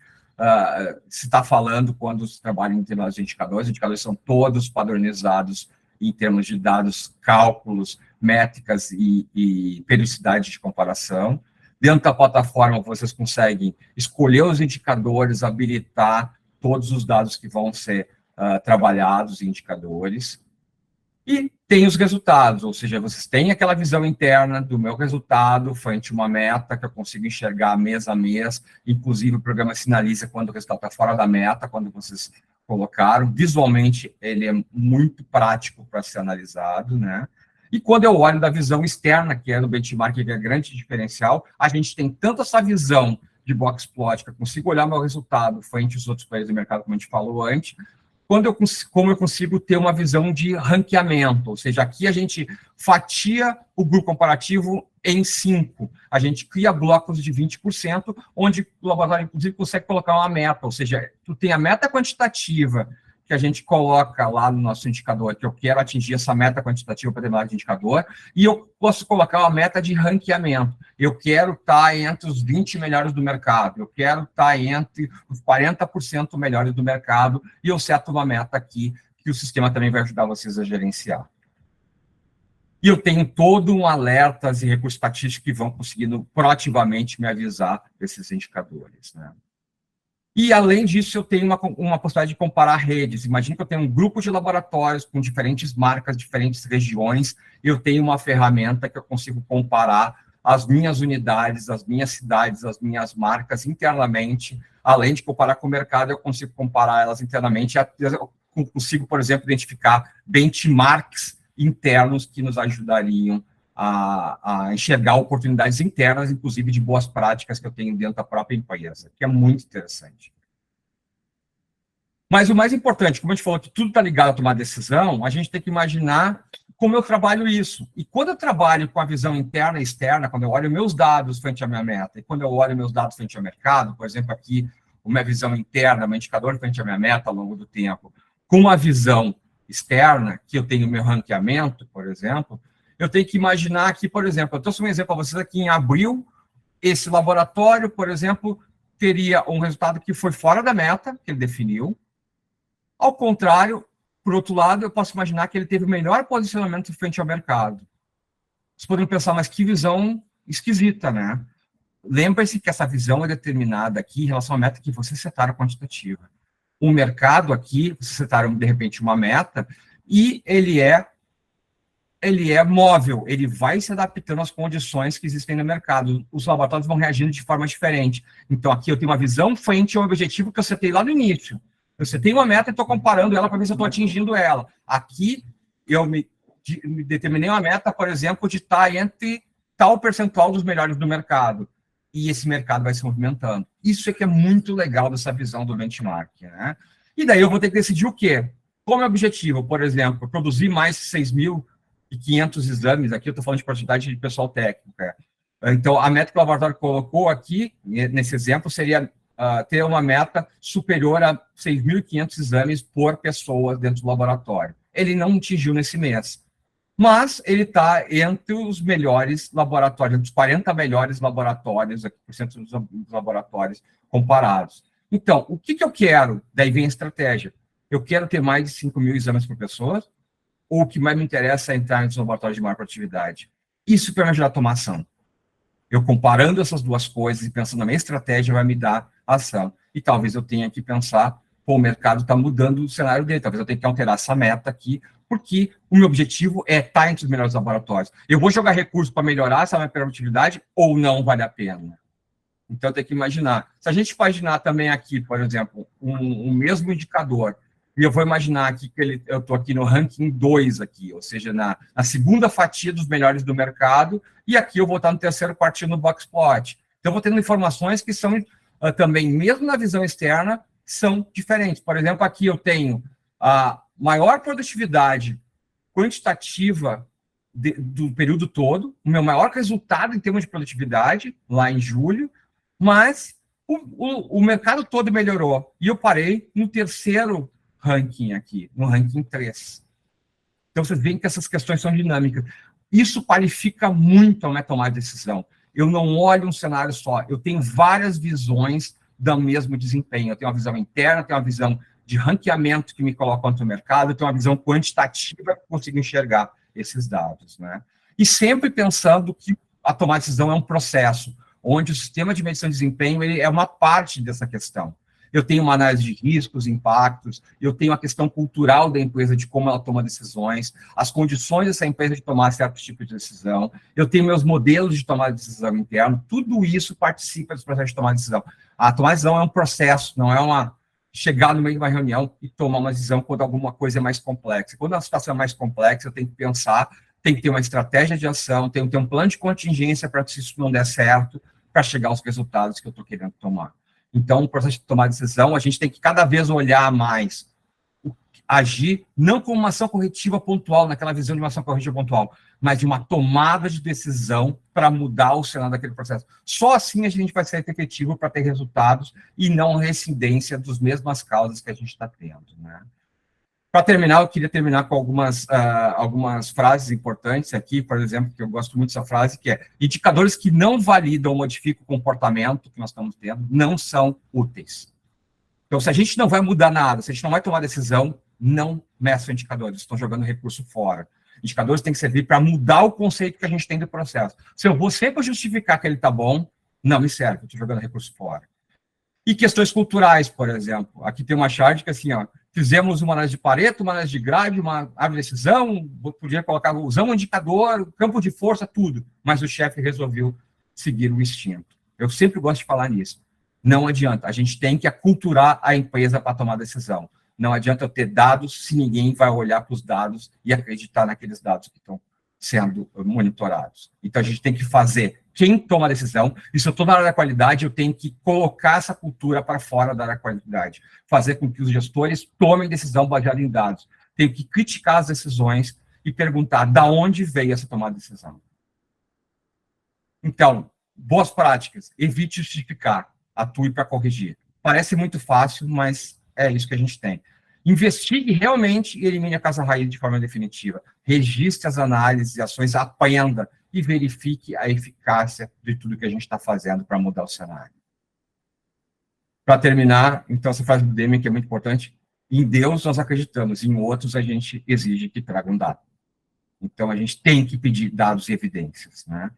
se está falando quando se trabalha em determinados indicadores. Os indicadores são todos padronizados em termos de dados, cálculos, métricas e periodicidade de comparação. Dentro da plataforma, vocês conseguem escolher os indicadores, habilitar todos os dados que vão ser trabalhados em indicadores. E tem os resultados, ou seja, vocês têm aquela visão interna do meu resultado frente a uma meta que eu consigo enxergar mês a mês, inclusive o programa sinaliza quando o resultado está fora da meta, quando vocês colocaram. Visualmente, ele é muito prático para ser analisado, né? E quando eu olho da visão externa, que é no benchmark, que é grande diferencial, a gente tem tanto essa visão de box plot, que eu consigo olhar meu resultado frente aos outros players do mercado, como a gente falou antes, como eu consigo ter uma visão de ranqueamento, ou seja, aqui a gente fatia o grupo comparativo em 5, a gente cria blocos de 20%, onde o laboratório, inclusive, consegue colocar uma meta, ou seja, tu tem a meta quantitativa que a gente coloca lá no nosso indicador, que eu quero atingir essa meta quantitativa para determinado indicador, e eu posso colocar uma meta de ranqueamento. Eu quero estar entre os 20 melhores do mercado, eu quero estar entre os 40% melhores do mercado, e eu seto uma meta aqui, que o sistema também vai ajudar vocês a gerenciar. E eu tenho todo um alertas e recursos estatísticos que vão conseguindo proativamente me avisar desses indicadores, né? E, além disso, eu tenho uma possibilidade de comparar redes. Imagina que eu tenho um grupo de laboratórios com diferentes marcas, diferentes regiões. Eu tenho uma ferramenta que eu consigo comparar as minhas unidades, as minhas cidades, as minhas marcas internamente. Além de comparar com o mercado, eu consigo comparar elas internamente. Eu consigo, por exemplo, identificar benchmarks internos que nos ajudariam a enxergar oportunidades internas, inclusive de boas práticas que eu tenho dentro da própria empresa, que é muito interessante. Mas o mais importante, como a gente falou que tudo está ligado a tomar decisão, a gente tem que imaginar como eu trabalho isso. E quando eu trabalho com a visão interna e externa, quando eu olho meus dados frente à minha meta, e quando eu olho meus dados frente ao mercado, por exemplo, aqui, a minha visão interna, meu indicador frente à minha meta ao longo do tempo, com a visão externa, que eu tenho meu ranqueamento, por exemplo, eu tenho que imaginar que, por exemplo, eu trouxe um exemplo para vocês aqui em abril, esse laboratório, por exemplo, teria um resultado que foi fora da meta, que ele definiu. Ao contrário, por outro lado, eu posso imaginar que ele teve o melhor posicionamento frente ao mercado. Vocês poderiam pensar, mas que visão esquisita, né? Lembre-se que essa visão é determinada aqui em relação à meta que vocês setaram quantitativa. O mercado aqui, vocês setaram, de repente, uma meta, e ele é móvel, ele vai se adaptando às condições que existem no mercado. Os laboratórios vão reagindo de forma diferente. Então, aqui eu tenho uma visão frente ao objetivo que eu setei lá no início. Eu setei uma meta e estou comparando ela para ver se eu estou atingindo ela. Aqui, eu me determinei uma meta, por exemplo, de estar entre tal percentual dos melhores do mercado. E esse mercado vai se movimentando. Isso é que é muito legal dessa visão do benchmark, né? E daí eu vou ter que decidir o quê? Como é o objetivo, por exemplo, produzir mais 6.500 exames, aqui eu estou falando de quantidade de pessoal técnico. Então, a meta que o laboratório colocou aqui, nesse exemplo, seria ter uma meta superior a 6.500 exames por pessoa dentro do laboratório. Ele não atingiu nesse mês, mas ele está entre os melhores laboratórios, entre os 40 melhores laboratórios, aqui, por cento dos laboratórios comparados. Então, o que eu quero? Daí vem a estratégia. Eu quero ter mais de 5.000 exames por pessoa, ou o que mais me interessa é entrar nos laboratórios de maior produtividade. Isso para me ajudar a tomar ação. Eu comparando essas duas coisas e pensando na minha estratégia vai me dar ação. E talvez eu tenha que pensar, o mercado está mudando o cenário dele, talvez eu tenha que alterar essa meta aqui, porque o meu objetivo é estar entre os melhores laboratórios. Eu vou jogar recurso para melhorar essa minha produtividade ou não vale a pena? Então, tem que imaginar. Se a gente imaginar também aqui, por exemplo, um mesmo indicador, e eu vou imaginar aqui que eu estou aqui no ranking 2, aqui, ou seja, na segunda fatia dos melhores do mercado, e aqui eu vou estar no terceiro quartil no Boxplot. Então, eu vou tendo informações que são também, mesmo na visão externa, são diferentes. Por exemplo, aqui eu tenho a maior produtividade quantitativa do período todo, o meu maior resultado em termos de produtividade, lá em julho, mas o mercado todo melhorou. E eu parei no terceiro ranking aqui, no ranking 3. Então, vocês veem que essas questões são dinâmicas. Isso qualifica muito a minha tomada de decisão. Eu não olho um cenário só, eu tenho várias visões do mesmo desempenho. Eu tenho uma visão interna, tenho uma visão de ranqueamento que me coloca contra o mercado, eu tenho uma visão quantitativa que eu consigo enxergar esses dados, né? E sempre pensando que a tomada de decisão é um processo, onde o sistema de medição de desempenho ele é uma parte dessa questão. Eu tenho uma análise de riscos, impactos, eu tenho a questão cultural da empresa, de como ela toma decisões, as condições dessa empresa de tomar certos tipos de decisão, eu tenho meus modelos de tomada de decisão interno, tudo isso participa desse processo de tomada de decisão. A tomada de decisão é um processo, não é chegar no meio de uma reunião e tomar uma decisão quando alguma coisa é mais complexa. Quando a situação é mais complexa, eu tenho que pensar, tem que ter uma estratégia de ação, tem que ter um plano de contingência para que se isso não der certo, para chegar aos resultados que eu estou querendo tomar. Então, o processo de tomar decisão, a gente tem que cada vez olhar mais, agir não como uma ação corretiva pontual, naquela visão de uma ação corretiva pontual, mas de uma tomada de decisão para mudar o cenário daquele processo. Só assim a gente vai ser efetivo para ter resultados e não reincidência das mesmas causas que a gente está tendo, né? Para terminar, eu queria terminar com algumas frases importantes aqui, por exemplo, que eu gosto muito dessa frase, que é: indicadores que não validam ou modificam o comportamento que nós estamos tendo não são úteis. Então, se a gente não vai mudar nada, se a gente não vai tomar decisão, não meçam indicadores, estão jogando recurso fora. Indicadores têm que servir para mudar o conceito que a gente tem do processo. Se eu vou sempre justificar que ele está bom, não me serve, eu estou jogando recurso fora. E questões culturais, por exemplo. Aqui tem uma chart que, assim, ó, fizemos uma análise de Pareto, uma análise de grade, uma árvore de decisão, podia colocar, usamos um indicador, campo de força, tudo. Mas o chefe resolveu seguir o instinto. Eu sempre gosto de falar nisso. Não adianta, a gente tem que aculturar a empresa para tomar decisão. Não adianta eu ter dados se ninguém vai olhar para os dados e acreditar naqueles dados que estão sendo monitorados. Então, a gente tem que fazer quem toma a decisão, e se eu estou na área da qualidade, eu tenho que colocar essa cultura para fora da área da qualidade, fazer com que os gestores tomem decisão baseada em dados. Tenho que criticar as decisões e perguntar de onde veio essa tomada de decisão. Então, boas práticas, evite justificar, atue para corrigir. Parece muito fácil, mas é isso que a gente tem. Investigue realmente e elimine a casa raiz de forma definitiva. Registre as análises e ações, aprenda e verifique a eficácia de tudo que a gente está fazendo para mudar o cenário. Para terminar, então, essa frase do Deming, que é muito importante: em Deus nós acreditamos, em outros a gente exige que tragam dados. Então, a gente tem que pedir dados e evidências, né?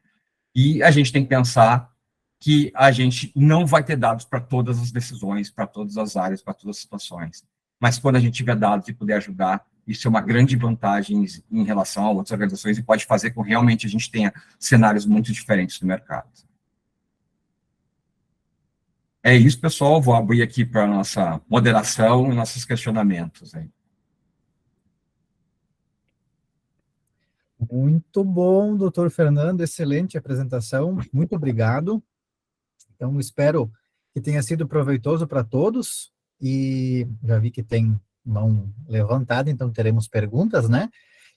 E a gente tem que pensar que a gente não vai ter dados para todas as decisões, para todas as áreas, para todas as situações. Mas quando a gente tiver dados e puder ajudar, isso é uma grande vantagem em relação a outras organizações e pode fazer com que realmente a gente tenha cenários muito diferentes no mercado. É isso, pessoal. Vou abrir aqui para a nossa moderação e nossos questionamentos. Aí. Muito bom, doutor Fernando. Excelente apresentação. Muito obrigado. Então, espero que tenha sido proveitoso para todos. E já vi que tem mão levantada, então teremos perguntas, né?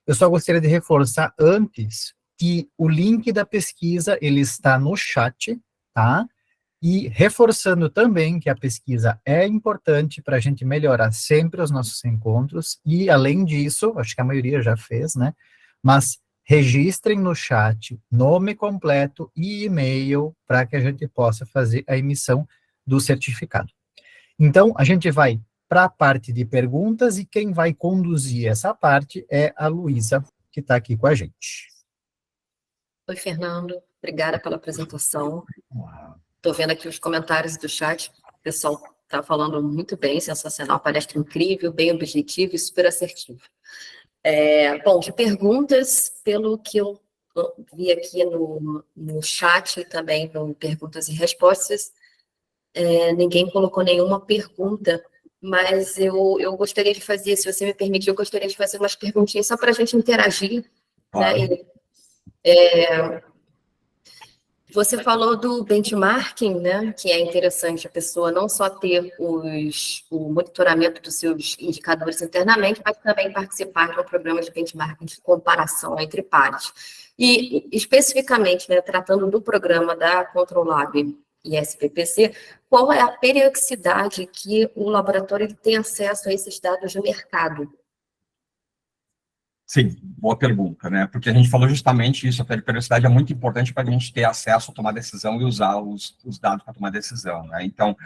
Eu só gostaria de reforçar antes que o link da pesquisa, ele está no chat, tá? E reforçando também que a pesquisa é importante para a gente melhorar sempre os nossos encontros, e além disso, acho que a maioria já fez, né? Mas registrem no chat nome completo e e-mail para que a gente possa fazer a emissão do certificado. Então, a gente vai para a parte de perguntas e quem vai conduzir essa parte é a Luísa, que está aqui com a gente. Oi, Fernando. Obrigada pela apresentação. Estou vendo aqui os comentários do chat. O pessoal está falando muito bem, sensacional, palestra incrível, bem objetiva e super assertiva. Bom, de perguntas, pelo que eu vi aqui no chat e também no perguntas e respostas, ninguém colocou nenhuma pergunta, mas eu gostaria de fazer, se você me permitir, eu gostaria de fazer umas perguntinhas só para a gente interagir, Claro. né? Você falou do benchmarking, né? Que é interessante a pessoa não só ter o monitoramento dos seus indicadores internamente, mas também participar de um programa de benchmarking de comparação entre pares. E, especificamente, né, tratando do programa da Control Lab e SPPC, qual é a periodicidade que o laboratório tem acesso a esses dados de mercado? Sim, boa pergunta, né? Porque a gente falou justamente isso, a periodicidade é muito importante para a gente ter acesso a tomar decisão e usar os dados para tomar decisão, né? Então,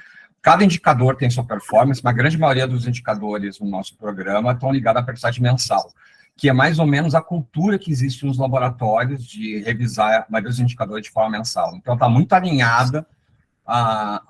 cada indicador tem sua performance, mas a grande maioria dos indicadores no nosso programa estão ligados à periodicidade mensal, que é mais ou menos a cultura que existe nos laboratórios de revisar a maioria dos indicadores de forma mensal. Então, está muito alinhada a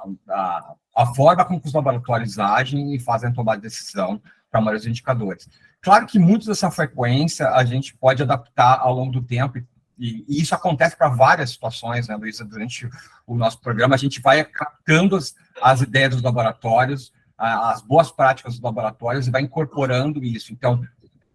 forma como os laboratórios agem e fazem tomar decisão para a maioria dos indicadores. Claro que muito dessa frequência a gente pode adaptar ao longo do tempo, e isso acontece para várias situações, né, Luísa? Durante o nosso programa, a gente vai captando as ideias dos laboratórios, as boas práticas dos laboratórios, e vai incorporando isso. Então,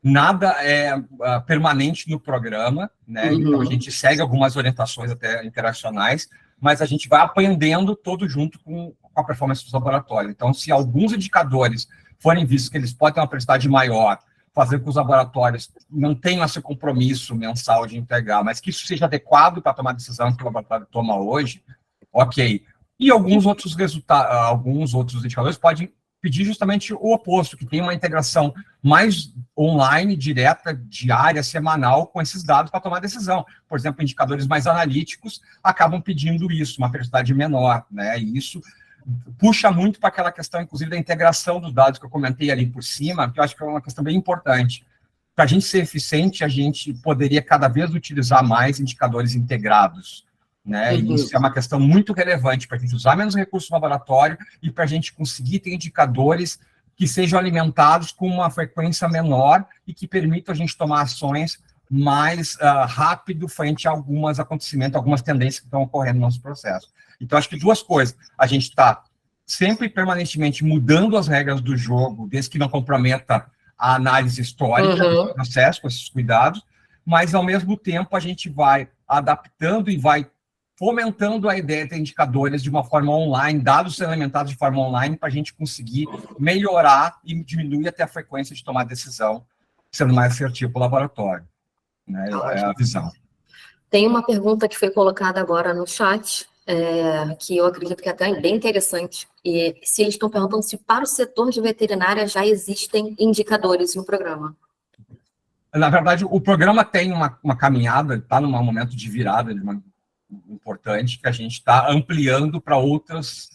nada é permanente no programa, né? Então, a gente segue algumas orientações até internacionais, mas a gente vai aprendendo todo junto com a performance dos laboratórios. Então, se alguns indicadores forem vistos que eles podem ter uma periodicidade maior, fazer com que os laboratórios não tenham esse compromisso mensal de entregar, mas que isso seja adequado para tomar a decisão que o laboratório toma hoje, ok. E alguns outros resultados, alguns outros indicadores podem pedir justamente o oposto, que tenha uma integração mais online, direta, diária, semanal, com esses dados para tomar decisão. Por exemplo, indicadores mais analíticos acabam pedindo isso, uma periodicidade menor, né? E isso puxa muito para aquela questão, inclusive, da integração dos dados que eu comentei ali por cima, que eu acho que é uma questão bem importante. Para a gente ser eficiente, a gente poderia cada vez utilizar mais indicadores integrados, né? E isso é uma questão muito relevante para a gente usar menos recursos no laboratório e para a gente conseguir ter indicadores que sejam alimentados com uma frequência menor e que permitam a gente tomar ações mais rápido frente a alguns acontecimentos, algumas tendências que estão ocorrendo no nosso processo. Então, acho que duas coisas. A gente está sempre permanentemente mudando as regras do jogo, desde que não comprometa a análise histórica do processo, com esses cuidados, mas, ao mesmo tempo, a gente vai adaptando e vai fomentando a ideia de indicadores de uma forma online, dados sendo alimentados de forma online, para a gente conseguir melhorar e diminuir até a frequência de tomar decisão, sendo mais assertivo para o laboratório. Né? É a visão. Tem uma pergunta que foi colocada agora no chat, que eu acredito que é até bem interessante, e se eles estão perguntando se para o setor de veterinária já existem indicadores no programa. Na verdade, o programa tem uma caminhada, está num momento de virada importante, que a gente está ampliando para outros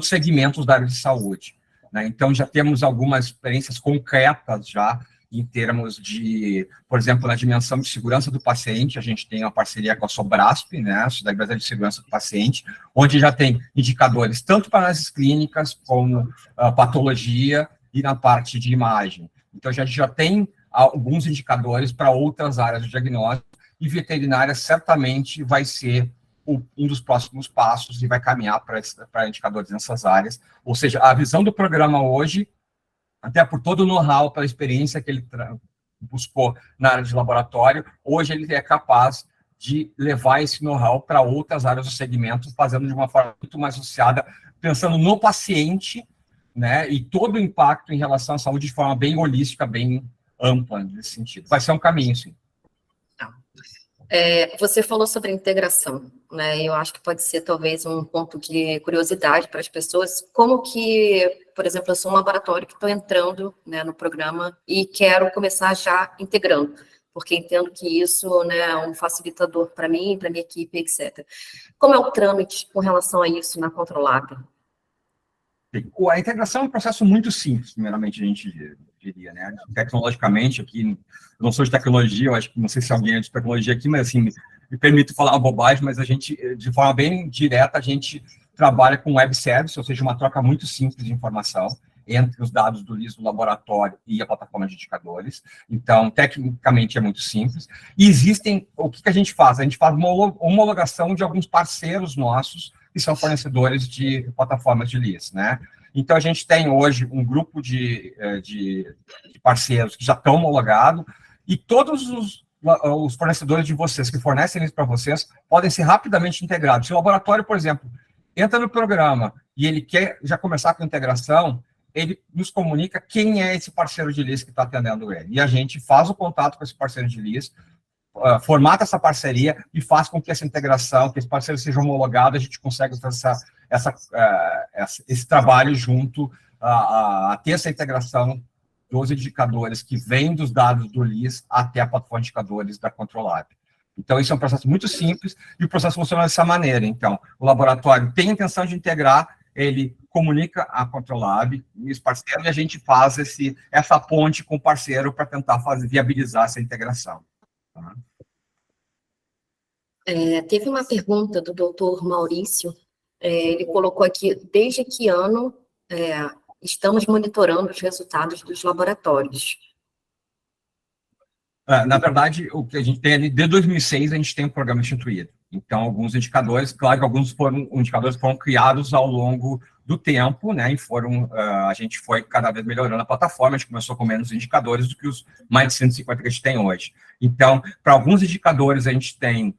segmentos da área de saúde. Né? Então, já temos algumas experiências concretas já, em termos de, por exemplo, na dimensão de segurança do paciente, a gente tem uma parceria com a Sobrasp, né, da Empresa de Segurança do Paciente, onde já tem indicadores tanto para análises clínicas, como patologia e na parte de imagem. Então, a gente já tem alguns indicadores para outras áreas do diagnóstico, e veterinária certamente vai ser um dos próximos passos e vai caminhar para indicadores nessas áreas. Ou seja, a visão do programa hoje, até por todo o know-how, pela experiência que ele buscou na área de laboratório, hoje ele é capaz de levar esse know-how para outras áreas do segmento, fazendo de uma forma muito mais associada, pensando no paciente, né, e todo o impacto em relação à saúde de forma bem holística, bem ampla nesse sentido. Vai ser um caminho, sim. Você falou sobre integração, né? Eu acho que pode ser talvez um ponto de curiosidade para as pessoas. Como que, por exemplo, eu sou um laboratório que estou entrando, né, no programa e quero começar já integrando, porque entendo que isso, né, é um facilitador para mim, para minha equipe, etc. Como é o trâmite com relação a isso na Control Lab? A integração é um processo muito simples, primeiramente, a gente diria, né? Tecnologicamente, aqui, eu não sou de tecnologia, eu acho que não sei se alguém é de tecnologia aqui, mas, assim, me permito falar uma bobagem, mas a gente, de forma bem direta, a gente trabalha com web service, ou seja, uma troca muito simples de informação. entre os dados do LIS do laboratório e a plataforma de indicadores. Então, tecnicamente, é muito simples. E existem, o que a gente faz? A gente faz uma homologação de alguns parceiros nossos, que são fornecedores de plataformas de LIS, né? Então, a gente tem hoje um grupo de parceiros que já estão homologados, e todos os fornecedores de vocês que fornecem isso para vocês podem ser rapidamente integrados. Se o laboratório, por exemplo, entra no programa e ele quer já começar com a integração, ele nos comunica quem é esse parceiro de LIS que está atendendo ele. E a gente faz o contato com esse parceiro de LIS, formata essa parceria e faz com que essa integração, que esse parceiro seja homologado, a gente consegue fazer esse trabalho junto a ter essa integração dos indicadores que vêm dos dados do LIS até a plataforma de indicadores da Controlab. Então, isso é um processo muito simples e o processo funciona dessa maneira. Então, o laboratório tem a intenção de integrar, ele comunica a Controlab, os parceiros, e a gente faz essa ponte com o parceiro para tentar viabilizar essa integração. Tá? Teve uma pergunta do doutor Maurício, ele colocou aqui, desde que ano estamos monitorando os resultados dos laboratórios? Na verdade, o que a gente tem ali, desde 2006, a gente tem um programa instituído. Então, alguns indicadores, claro que alguns indicadores foram criados ao longo do tempo, né, e a gente foi cada vez melhorando a plataforma, a gente começou com menos indicadores do que os mais de 150 que a gente tem hoje. Então, para alguns indicadores, a gente tem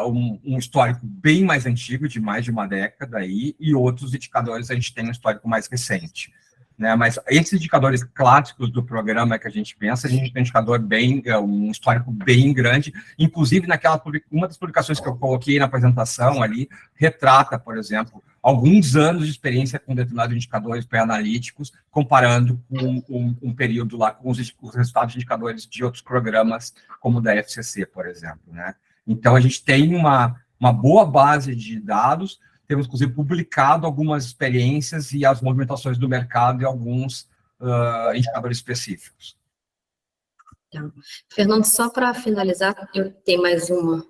um histórico bem mais antigo, de mais de uma década, aí, e outros indicadores a gente tem um histórico mais recente. Né, mas esses indicadores clássicos do programa que a gente pensa, a gente tem um indicador um histórico bem grande, inclusive uma das publicações que eu coloquei na apresentação ali, retrata, por exemplo, alguns anos de experiência com determinados indicadores pré-analíticos, comparando com um período lá com os resultados de indicadores de outros programas, como o da FCC, por exemplo, né. Então, a gente tem uma boa base de dados. Temos, inclusive, publicado algumas experiências e as movimentações do mercado e alguns indicadores específicos. Então, Fernando, só para finalizar, eu tenho mais uma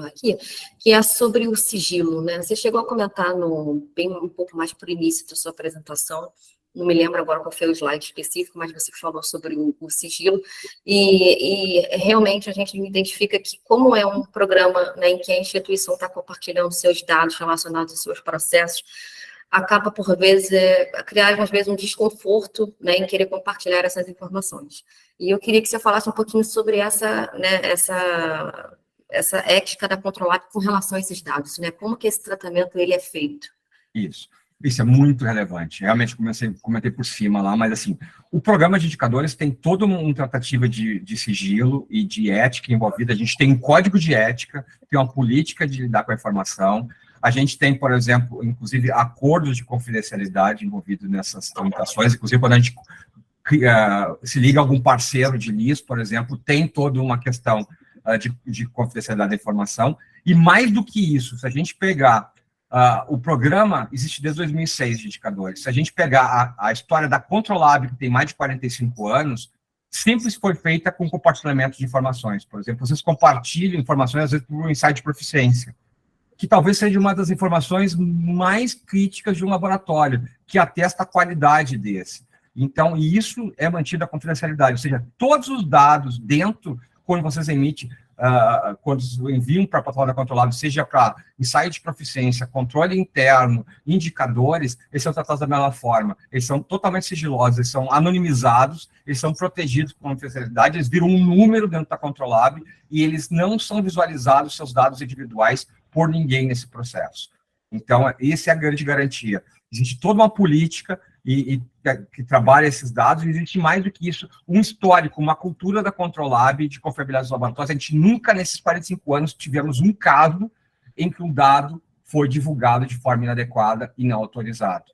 aqui, que é sobre o sigilo, né? Você chegou a comentar um pouco mais por início da sua apresentação, não me lembro agora qual foi o slide específico, mas você falou sobre o sigilo, e realmente a gente identifica que, como é um programa, né, em que a instituição está compartilhando seus dados relacionados aos seus processos, acaba, por vezes, criar, às vezes, um desconforto, né, em querer compartilhar essas informações. E eu queria que você falasse um pouquinho sobre essa ética da Controlab com relação a esses dados, né? Como que esse tratamento ele é feito? Isso é muito relevante. Realmente, comentei por cima lá, mas, assim, o programa de indicadores tem toda uma tratativa de sigilo e de ética envolvida. A gente tem um código de ética, tem uma política de lidar com a informação. A gente tem, por exemplo, inclusive, acordos de confidencialidade envolvidos nessas tramitações. Inclusive, quando a gente se liga a algum parceiro de LIS, por exemplo, tem toda uma questão de confidencialidade da informação. E, mais do que isso, se a gente pegar... o programa existe desde 2006 de indicadores. Se a gente pegar a história da Controlab, que tem mais de 45 anos, sempre foi feita com compartilhamento de informações. Por exemplo, vocês compartilham informações, às vezes, por um insight de proficiência, que talvez seja uma das informações mais críticas de um laboratório, que atesta a qualidade desse. Então, isso é mantido a confidencialidade, ou seja, todos os dados dentro, quando vocês emitem, quando enviam para a plataforma controlada, seja para ensaio de proficiência, controle interno, indicadores, eles são tratados da mesma forma. Eles são totalmente sigilosos, eles são anonimizados, eles são protegidos por confidencialidade, eles viram um número dentro da Controlab e eles não são visualizados, seus dados individuais, por ninguém nesse processo. Então, essa é a grande garantia. Existe toda uma política que trabalha esses dados, e existe mais do que isso, um histórico, uma cultura da Controlab de confiabilidade dos laboratórios. A gente nunca, nesses 45 anos, tivemos um caso em que um dado foi divulgado de forma inadequada e não autorizado.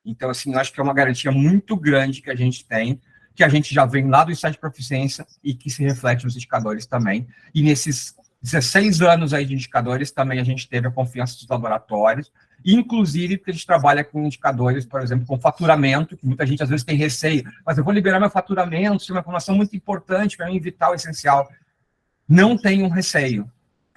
Então, assim, eu acho que é uma garantia muito grande que a gente tem, que a gente já vem lá do insight de proficiência e que se reflete nos indicadores também. E nesses 16 anos aí de indicadores, também a gente teve a confiança dos laboratórios, inclusive porque a gente trabalha com indicadores, por exemplo, com faturamento, que muita gente às vezes tem receio, mas eu vou liberar meu faturamento, isso é uma informação muito importante para mim, vital, essencial. Não tenham receio,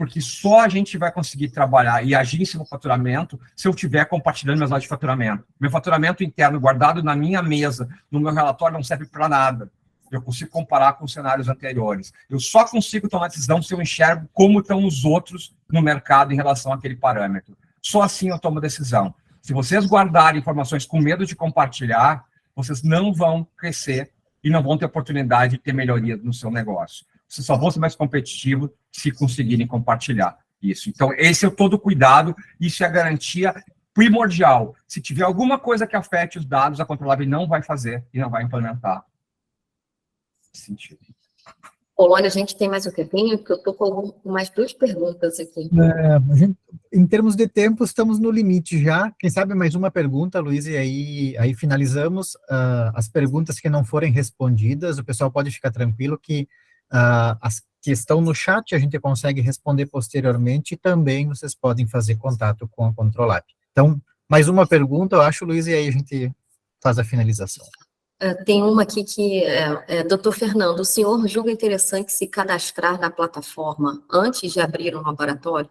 porque só a gente vai conseguir trabalhar e agir em cima do faturamento se eu estiver compartilhando meus dados de faturamento. Meu faturamento interno guardado na minha mesa, no meu relatório, não serve para nada. Eu consigo comparar com cenários anteriores. Eu só consigo tomar decisão se eu enxergo como estão os outros no mercado em relação àquele parâmetro. Só assim eu tomo decisão. Se vocês guardarem informações com medo de compartilhar, vocês não vão crescer e não vão ter oportunidade de ter melhoria no seu negócio. Vocês só vão ser mais competitivos se conseguirem compartilhar isso. Então, esse é todo o cuidado, isso é a garantia primordial. Se tiver alguma coisa que afete os dados, a Controlab não vai fazer e não vai implementar. Nesse sentido. Polônia, a gente tem mais um tempinho, porque eu estou com mais 2 perguntas aqui. Em termos de tempo, estamos no limite já. Quem sabe mais uma pergunta, Luiz, e aí finalizamos. As perguntas que não forem respondidas, o pessoal pode ficar tranquilo que as que estão no chat a gente consegue responder posteriormente e também vocês podem fazer contato com a Controlab. Então, mais uma pergunta, eu acho, Luiz, e aí a gente faz a finalização. Tem uma aqui que doutor Fernando, o senhor julga interessante se cadastrar na plataforma antes de abrir um laboratório,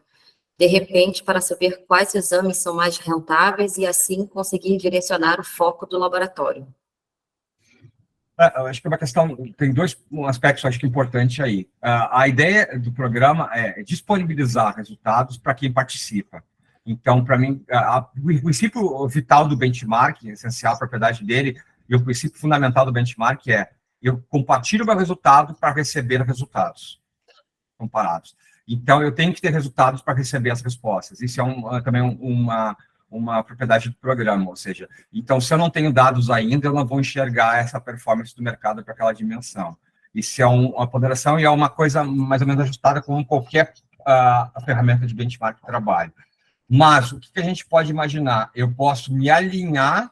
de repente, para saber quais exames são mais rentáveis e assim conseguir direcionar o foco do laboratório? Eu acho que é uma questão, tem 2 aspectos, acho que importantes aí. A ideia do programa é disponibilizar resultados para quem participa. Então, para mim, o princípio vital do benchmark, essencial, a propriedade dele, e o princípio fundamental do benchmark é eu compartilho o meu resultado para receber resultados comparados. Então, eu tenho que ter resultados para receber as respostas. Isso é também uma propriedade do programa, ou seja, então, se eu não tenho dados ainda, eu não vou enxergar essa performance do mercado para aquela dimensão. Isso é uma ponderação e é uma coisa mais ou menos ajustada com qualquer ferramenta de benchmark que trabalho. Mas, o que a gente pode imaginar? Eu posso me alinhar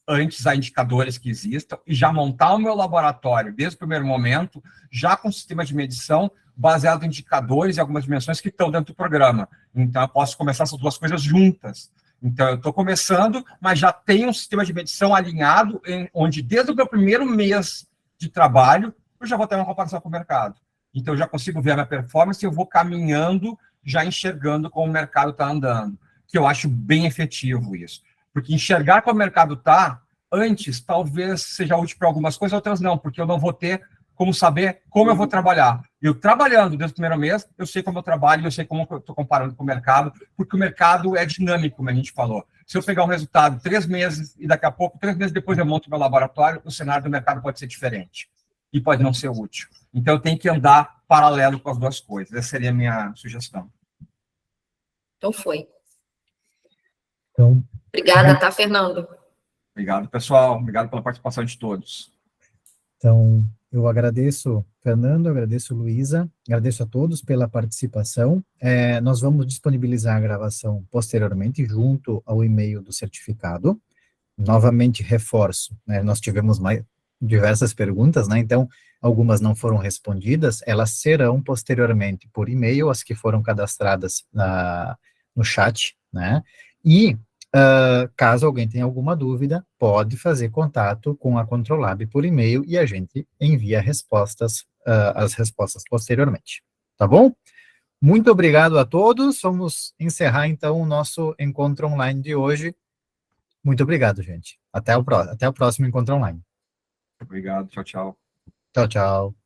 antes a indicadores que existam e já montar o meu laboratório, desde o primeiro momento, já com sistema de medição baseado em indicadores e algumas dimensões que estão dentro do programa. Então, eu posso começar essas 2 coisas juntas. Então, eu estou começando, mas já tenho um sistema de medição alinhado, onde desde o meu primeiro mês de trabalho, eu já vou ter uma comparação com o mercado. Então, eu já consigo ver a minha performance e eu vou caminhando, já enxergando como o mercado está andando, que eu acho bem efetivo isso. Porque enxergar como o mercado está, antes, talvez seja útil para algumas coisas, outras não, porque eu não vou ter como saber como eu vou trabalhar. Eu trabalhando desde o primeiro mês, eu sei como eu trabalho, eu sei como eu estou comparando com o mercado, porque o mercado é dinâmico, como a gente falou. Se eu pegar um resultado 3 meses e daqui a pouco, 3 meses depois eu monto meu laboratório, o cenário do mercado pode ser diferente e pode não ser útil. Então, eu tenho que andar paralelo com as 2 coisas. Essa seria a minha sugestão. Então, foi. Então, Obrigada, tá, Fernando? Obrigado, pessoal. Obrigado pela participação de todos. Então, eu agradeço, Fernando, agradeço, Luísa, agradeço a todos pela participação. Nós vamos disponibilizar a gravação posteriormente, junto ao e-mail do certificado. Novamente, reforço, né, nós tivemos diversas perguntas, né, então, algumas não foram respondidas, elas serão posteriormente por e-mail, as que foram cadastradas no chat, né, e caso alguém tenha alguma dúvida, pode fazer contato com a Controlab por e-mail e a gente envia as respostas posteriormente. Tá bom? Muito obrigado a todos. Vamos encerrar, então, o nosso encontro online de hoje. Muito obrigado, gente. Até o próximo encontro online. Obrigado. Tchau, tchau. Tchau, tchau.